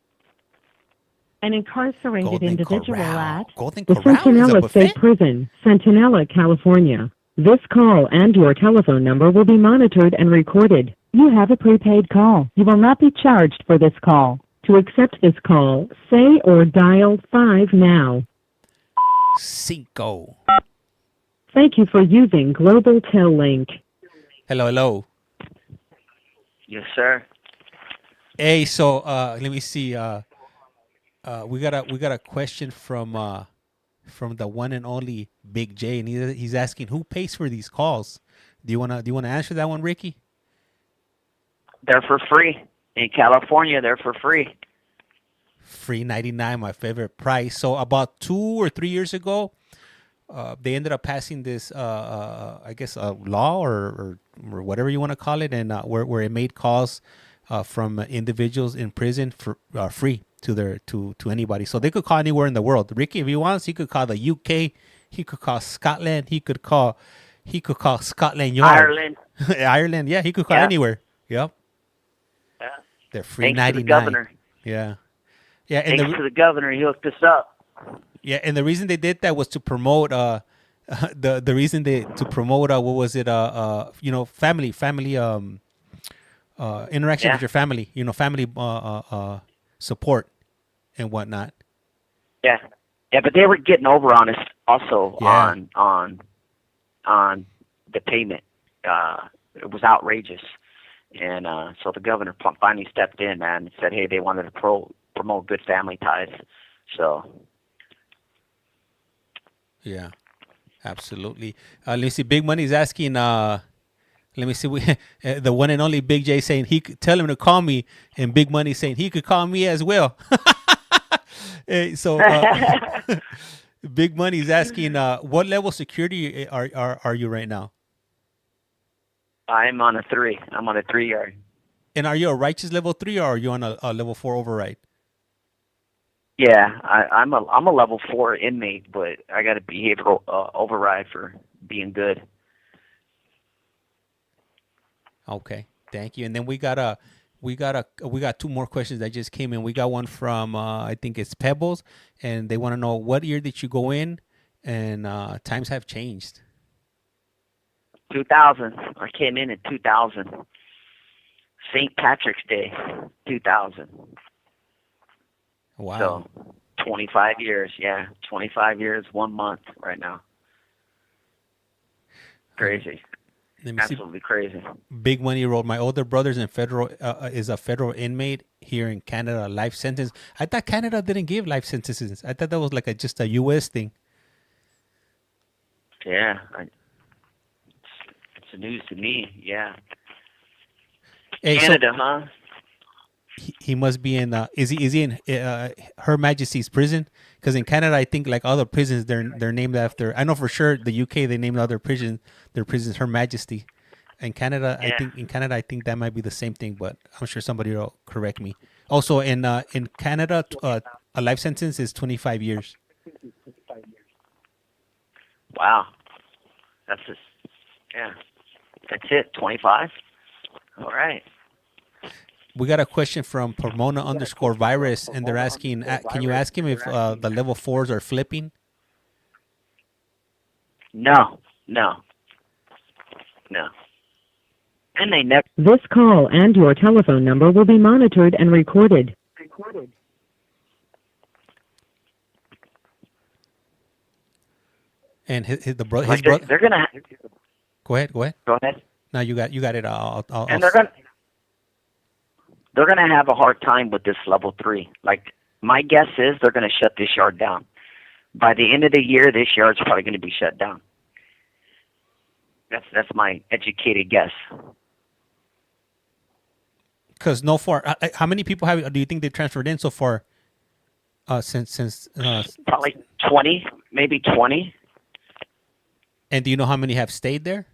an incarcerated Golden individual Corral. at Golden the Corral is a Centinela buffet? State Prison, Centinela, California. This call and your telephone number will be monitored and recorded. You have a prepaid call. You will not be charged for this call. To accept this call, say or dial 5 now. Cinco. Thank you for using Global Tel Link. Hello. Yes, sir. Hey, so let me see. We got a question from the one and only Big J, and he's asking who pays for these calls. Do you wanna answer that one, Ricky? They're for free in California. They're for free. Free 99, my favorite price. So about 2 or 3 years ago, they ended up passing this, I guess, a law or whatever you want to call it, and where it made calls from individuals in prison for free to anybody. So they could call anywhere in the world. Ricky, if he wants, he could call the UK. He could call Scotland. He could call Scotland Yard. Ireland. Ireland. Yeah, he could call anywhere. Yep. Yeah. They're free. Thanks 99. to the governor. Yeah. Yeah. And Thanks to the governor, he hooked us up. Yeah, and the reason they did that was to promote the reason to promote what was it family interaction with your family, family support and whatnot. Yeah, but they were getting over on us also on the payment. It was outrageous, and so the governor finally stepped in, man, and said, hey, they wanted to promote good family ties, so. Yeah, absolutely. Let me see. Big Money's asking. Let me see. The one and only Big J saying he could tell him to call me, and Big Money saying he could call me as well. Hey, so Big Money's asking, what level of security are you right now? I'm on a 3. I'm on a 3-yard. And are you a righteous level 3 or are you on a level 4 override? Yeah, I'm a level 4 inmate, but I got a behavioral override for being good. Okay, thank you. And then we got 2 more questions that just came in. We got one from I think it's Pebbles, and they want to know what year did you go in, and times have changed. 2000. I came in 2000. St. Patrick's Day, 2000. Wow. So 25 years. Yeah, 25 years, 1 month right now. Crazy. Let me Absolutely crazy. Big Money wrote, my older brother's in federal is a federal inmate here in Canada, life sentence. I thought Canada didn't give life sentences. I thought that was like just a U.S. thing. Yeah, it's news to me. Yeah. Hey, Canada, so huh? he must be in. Is he in Her Majesty's prison? Because in Canada, I think like other prisons, they're named after. I know for sure the UK they named other prisons Her Majesty. In Canada, Yeah. I think that might be the same thing, but I'm sure somebody will correct me. Also, in Canada, a life sentence is 25 years. Wow. That's just, yeah. That's it, 25? All right. We got a question from Pomona_virus, and they're asking, can you ask him if the level 4s are flipping? No. And they never. This call and your telephone number will be monitored and recorded. And his brother. They're gonna. Go ahead. Go ahead. No, you got it. And they're gonna have a hard time with this level 3. Like my guess is they're gonna shut this yard down. By the end of the year, this yard's probably gonna be shut down. That's my educated guess. Because how many people do you think they transferred in so far? Since Probably 20, maybe 20. And do you know how many have stayed there?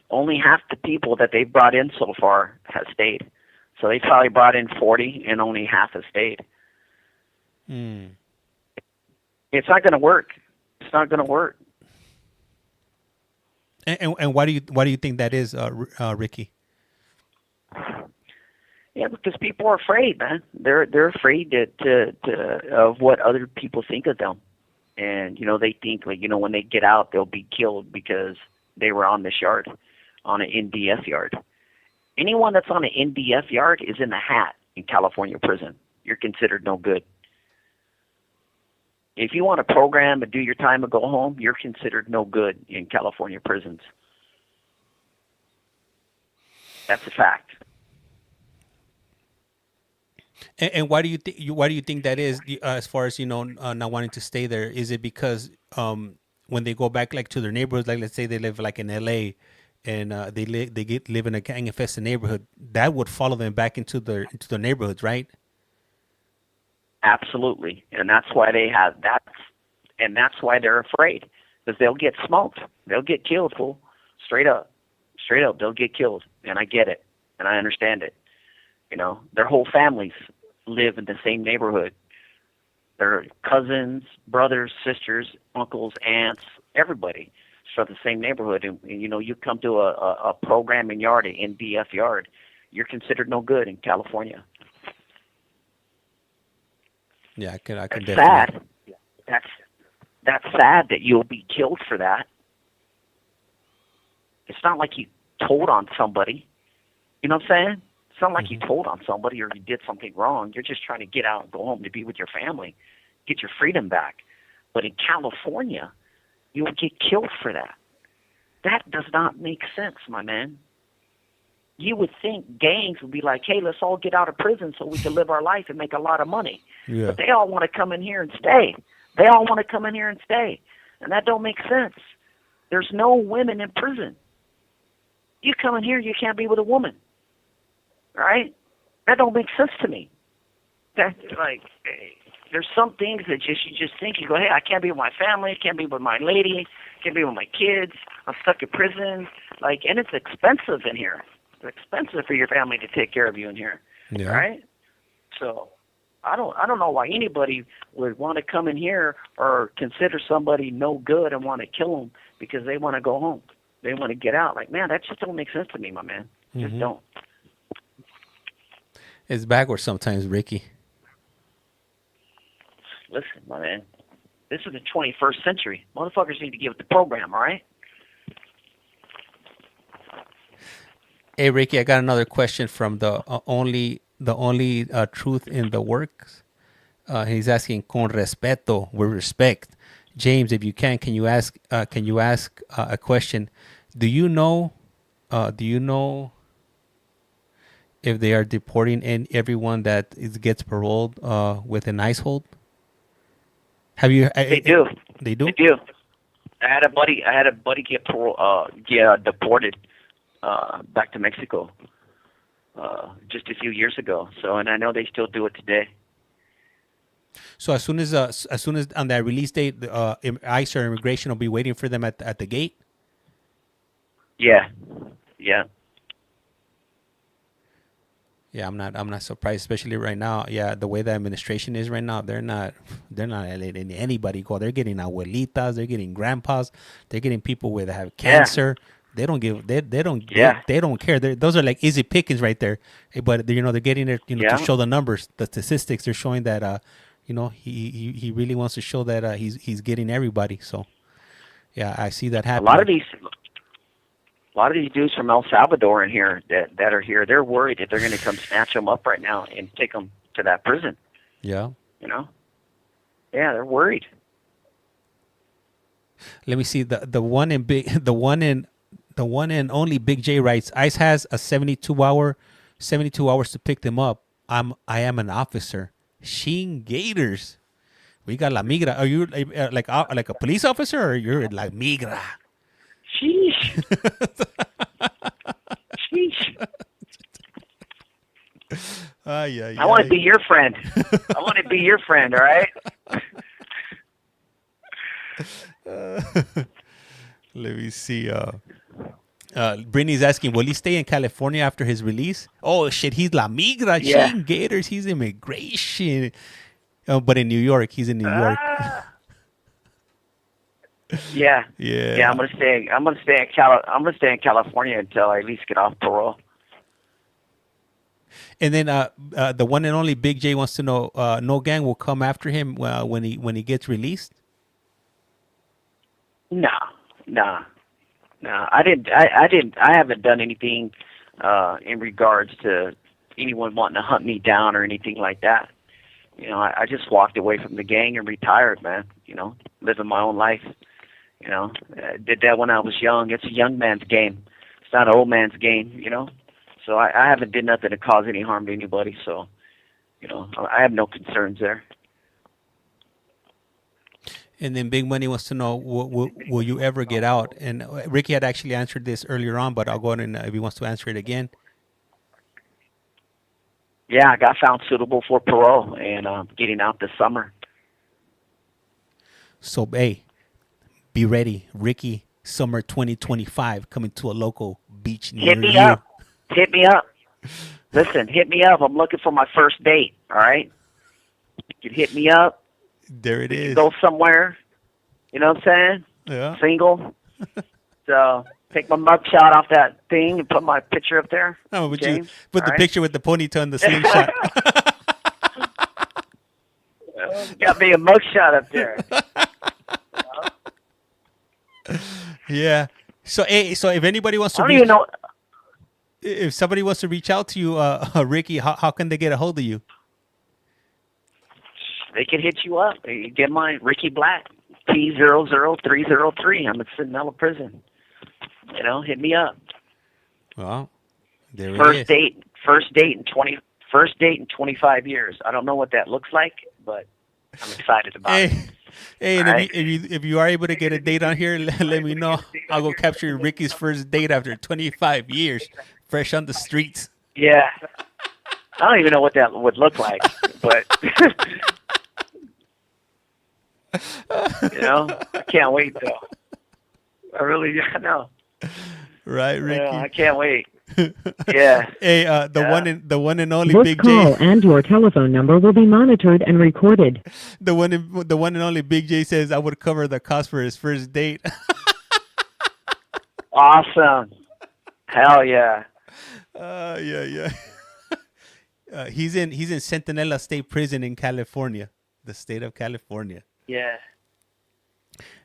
Only half the people that they've brought in so far have stayed. So they probably brought in 40 and only half have stayed. It's not going to work. It's not going to work. And why do you think that is, Ricky? Yeah, because people are afraid, man. They're afraid of what other people think of them. And, they think, like, when they get out, they'll be killed because they were on this yard, on an NDF yard. Anyone that's on an NDF yard is in the hat in California prison. You're considered no good. If you want to program and do your time and go home, you're considered no good in California prisons. That's a fact. And why do you think that is? As far as not wanting to stay there, is it because when they go back like to their neighborhoods, like let's say they live like in L.A. and they live in a gang infested neighborhood, that would follow them back into their neighborhoods, right? Absolutely, and that's why they have that, and that's why they're afraid, because they'll get smoked, they'll get killed, fool. Straight up, they'll get killed, and I get it, and I understand it. Their whole families live in the same neighborhood. Their cousins, brothers, sisters, uncles, aunts, everybody from the same neighborhood. And you come to a programming yard, an NDF yard, you're considered no good in California. Yeah, I can That's definitely. sad. That's sad that you'll be killed for that. It's not like you told on somebody. You know what I'm saying? It's not like you told on somebody or you did something wrong. You're just trying to get out and go home to be with your family, get your freedom back. But in California, you'll get killed for that. That does not make sense, my man. You would think gangs would be like, hey, let's all get out of prison so we can live our life and make a lot of money. Yeah. But they all want to come in here and stay. And that don't make sense. There's no women in prison. You come in here, you can't be with a woman. Right? That don't make sense to me. That's like, there's some things that you just think, you go, hey, I can't be with my family, I can't be with my lady, I can't be with my kids, I'm stuck in prison. Like, and it's expensive in here. It's expensive for your family to take care of you in here. Yeah. Right? So I don't know why anybody would want to come in here or consider somebody no good and want to kill them because they want to go home. They want to get out. Like, man, that just don't make sense to me, my man. Just don't. It's backwards sometimes, Ricky. Listen, my man, this is the 21st century. Motherfuckers need to give it the program, all right? Hey, Ricky, I got another question from the only truth in the works. He's asking con respeto, with respect. James, if you can you ask a question? Do you know if they are deporting everyone that gets paroled with an ICE hold? Have you? They do. They do. They do. I had a buddy get deported back to Mexico just a few years ago. So, and I know they still do it today. So as soon as on that release date, ICE or immigration will be waiting for them at the gate. Yeah. Yeah. Yeah, I'm not surprised, especially right now. Yeah, the way the administration is right now, they're not letting anybody go. They're getting abuelitas, they're getting grandpas, they're getting people that have cancer. They don't care. Those are like easy pickings right there. But they're getting it, to show the numbers, the statistics. They're showing that he really wants to show that he's getting everybody. So yeah, I see that happening. A lot of these dudes from El Salvador in here that are here, they're worried that they're going to come snatch them up right now and take them to that prison. Yeah. Yeah, they're worried. Let me see the one and only Big J writes, ICE has a 72 hours to pick them up. I am an officer. Sheen Gators. We got La Migra. Are you like a police officer, or you're La Migra? Sheesh. Sheesh. I want to be your friend. I want to be your friend, all right? Let me see. Brittany's asking, will he stay in California after his release? Oh, shit, he's La Migra. Yeah. Sheen Gators. He's immigration. But in New York. He's in New York. Yeah. Yeah. I'm gonna stay in California until I at least get off parole. And then the one and only Big J wants to know, no gang will come after him when he gets released? No. I haven't done anything in regards to anyone wanting to hunt me down or anything like that. I just walked away from the gang and retired, man. Living my own life. I did that when I was young. It's a young man's game. It's not an old man's game, So I haven't did nothing to cause any harm to anybody. So, I have no concerns there. And then Big Money wants to know, will you ever get out? And Ricky had actually answered this earlier on, but I'll go ahead and if he wants to answer it again. Yeah, I got found suitable for parole and getting out this summer. So, hey, be ready. Ricky, summer 2025, coming to a local beach near Hit me you. up. Hit me up. Listen, hit me up. I'm looking for my first date, all right? You can hit me up. There it is. Go somewhere. You know what I'm saying? Yeah. Single. So take my mugshot off that thing and put my picture up there. Oh, but James, you put the picture with the ponytail and the slingshot. Got me a mugshot up there. Yeah. So if anybody wants to I don't even know. If somebody wants to reach out to you, Ricky, how can they get a hold of you? They can hit you up. You get mine, Ricky Black, P00303. I'm at Sentinel Prison. Hit me up. Well, there it First is. date in 25 years. I don't know what that looks like, but I'm excited about it. Hey, and Right. if you are able to get a date on here, let me know. I'll go capture Ricky's first date after 25 years, fresh on the streets. Yeah. I don't even know what that would look like, but You know, I can't wait though. I really, know. Right, Ricky. I can't wait. Yeah. Hey, the one and only This Big call J. and your telephone number will be monitored and recorded. The one and only Big J says I would cover the cost for his first date. Awesome. Hell yeah. Yeah. He's in Centinela State Prison in California, the state of California. Yeah.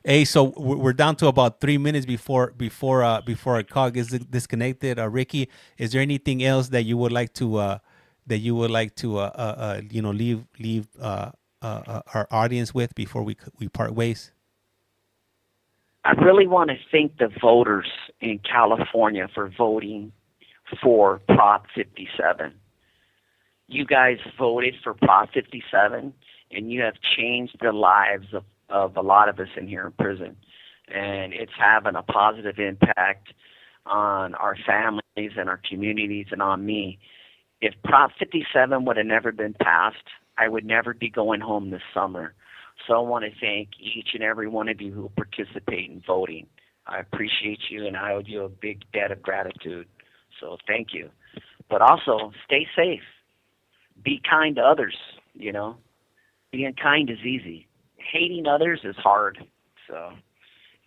Hey, so we're down to about 3 minutes before our call gets disconnected. Ricky, is there anything else that you would like to leave our audience with before we part ways? I really want to thank the voters in California for voting for Prop 57. You guys voted for Prop 57, and you have changed the lives of a lot of us in here in prison. And it's having a positive impact on our families and our communities and on me. If Prop 57 would have never been passed, I would never be going home this summer. So I want to thank each and every one of you who participate in voting. I appreciate you, and I owe you a big debt of gratitude. So thank you. But also, stay safe. Be kind to others, you know. Being kind is easy. Hating others is hard. So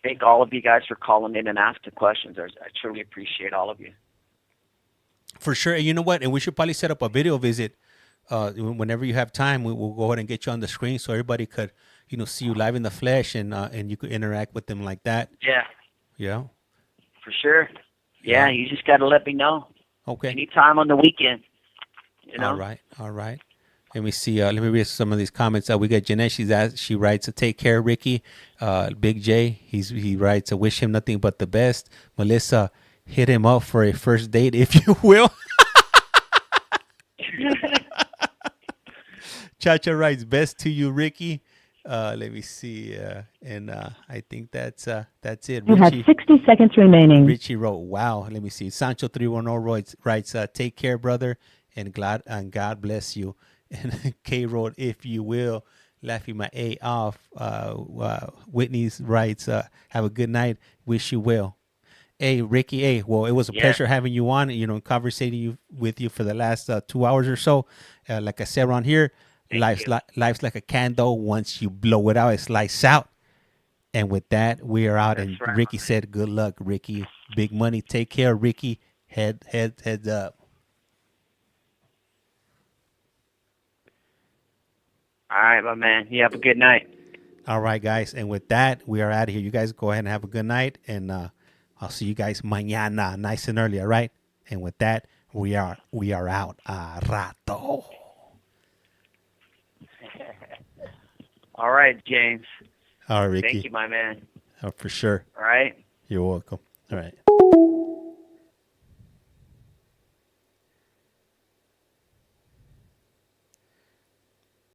thank all of you guys for calling in and asking questions. I truly appreciate all of you. For sure. And you know what? And we should probably set up a video visit whenever you have time. We'll go ahead and get you on the screen so everybody could, see you live in the flesh and you could interact with them like that. Yeah. Yeah. For sure. Yeah, you just got to let me know. Okay. Anytime on the weekend. All right. Let me see. Let me read some of these comments. We got Jeanette. She writes, "Take care, Ricky." Big J, he writes, "I wish him nothing but the best." Melissa, hit him up for a first date, if you will. Chacha writes, "Best to you, Ricky." Let me see. And I think that's it. You have 60 seconds remaining. Richie wrote, "Wow." Let me see. Sancho 310 writes, "Take care, brother, and God bless you." And K wrote, "If you will," laughing my A off. Whitney writes, "Have a good night. Wish you well." Hey, Ricky, well, it was a pleasure having you on, conversating with you for the last 2 hours or so. Like I said around here, life's like a candle. Once you blow it out, it's lights out. And with that, we are out. That's right. Ricky said, "Good luck, Ricky. Big money. Take care, Ricky. Heads up." All right, my man. You have a good night. All right, guys. And with that, we are out of here. You guys go ahead and have a good night. And I'll see you guys mañana, nice and early. All right. And with that, we are out. A rato. All right, James. All right, Ricky. Thank you, my man. Oh, for sure. All right. You're welcome. All right.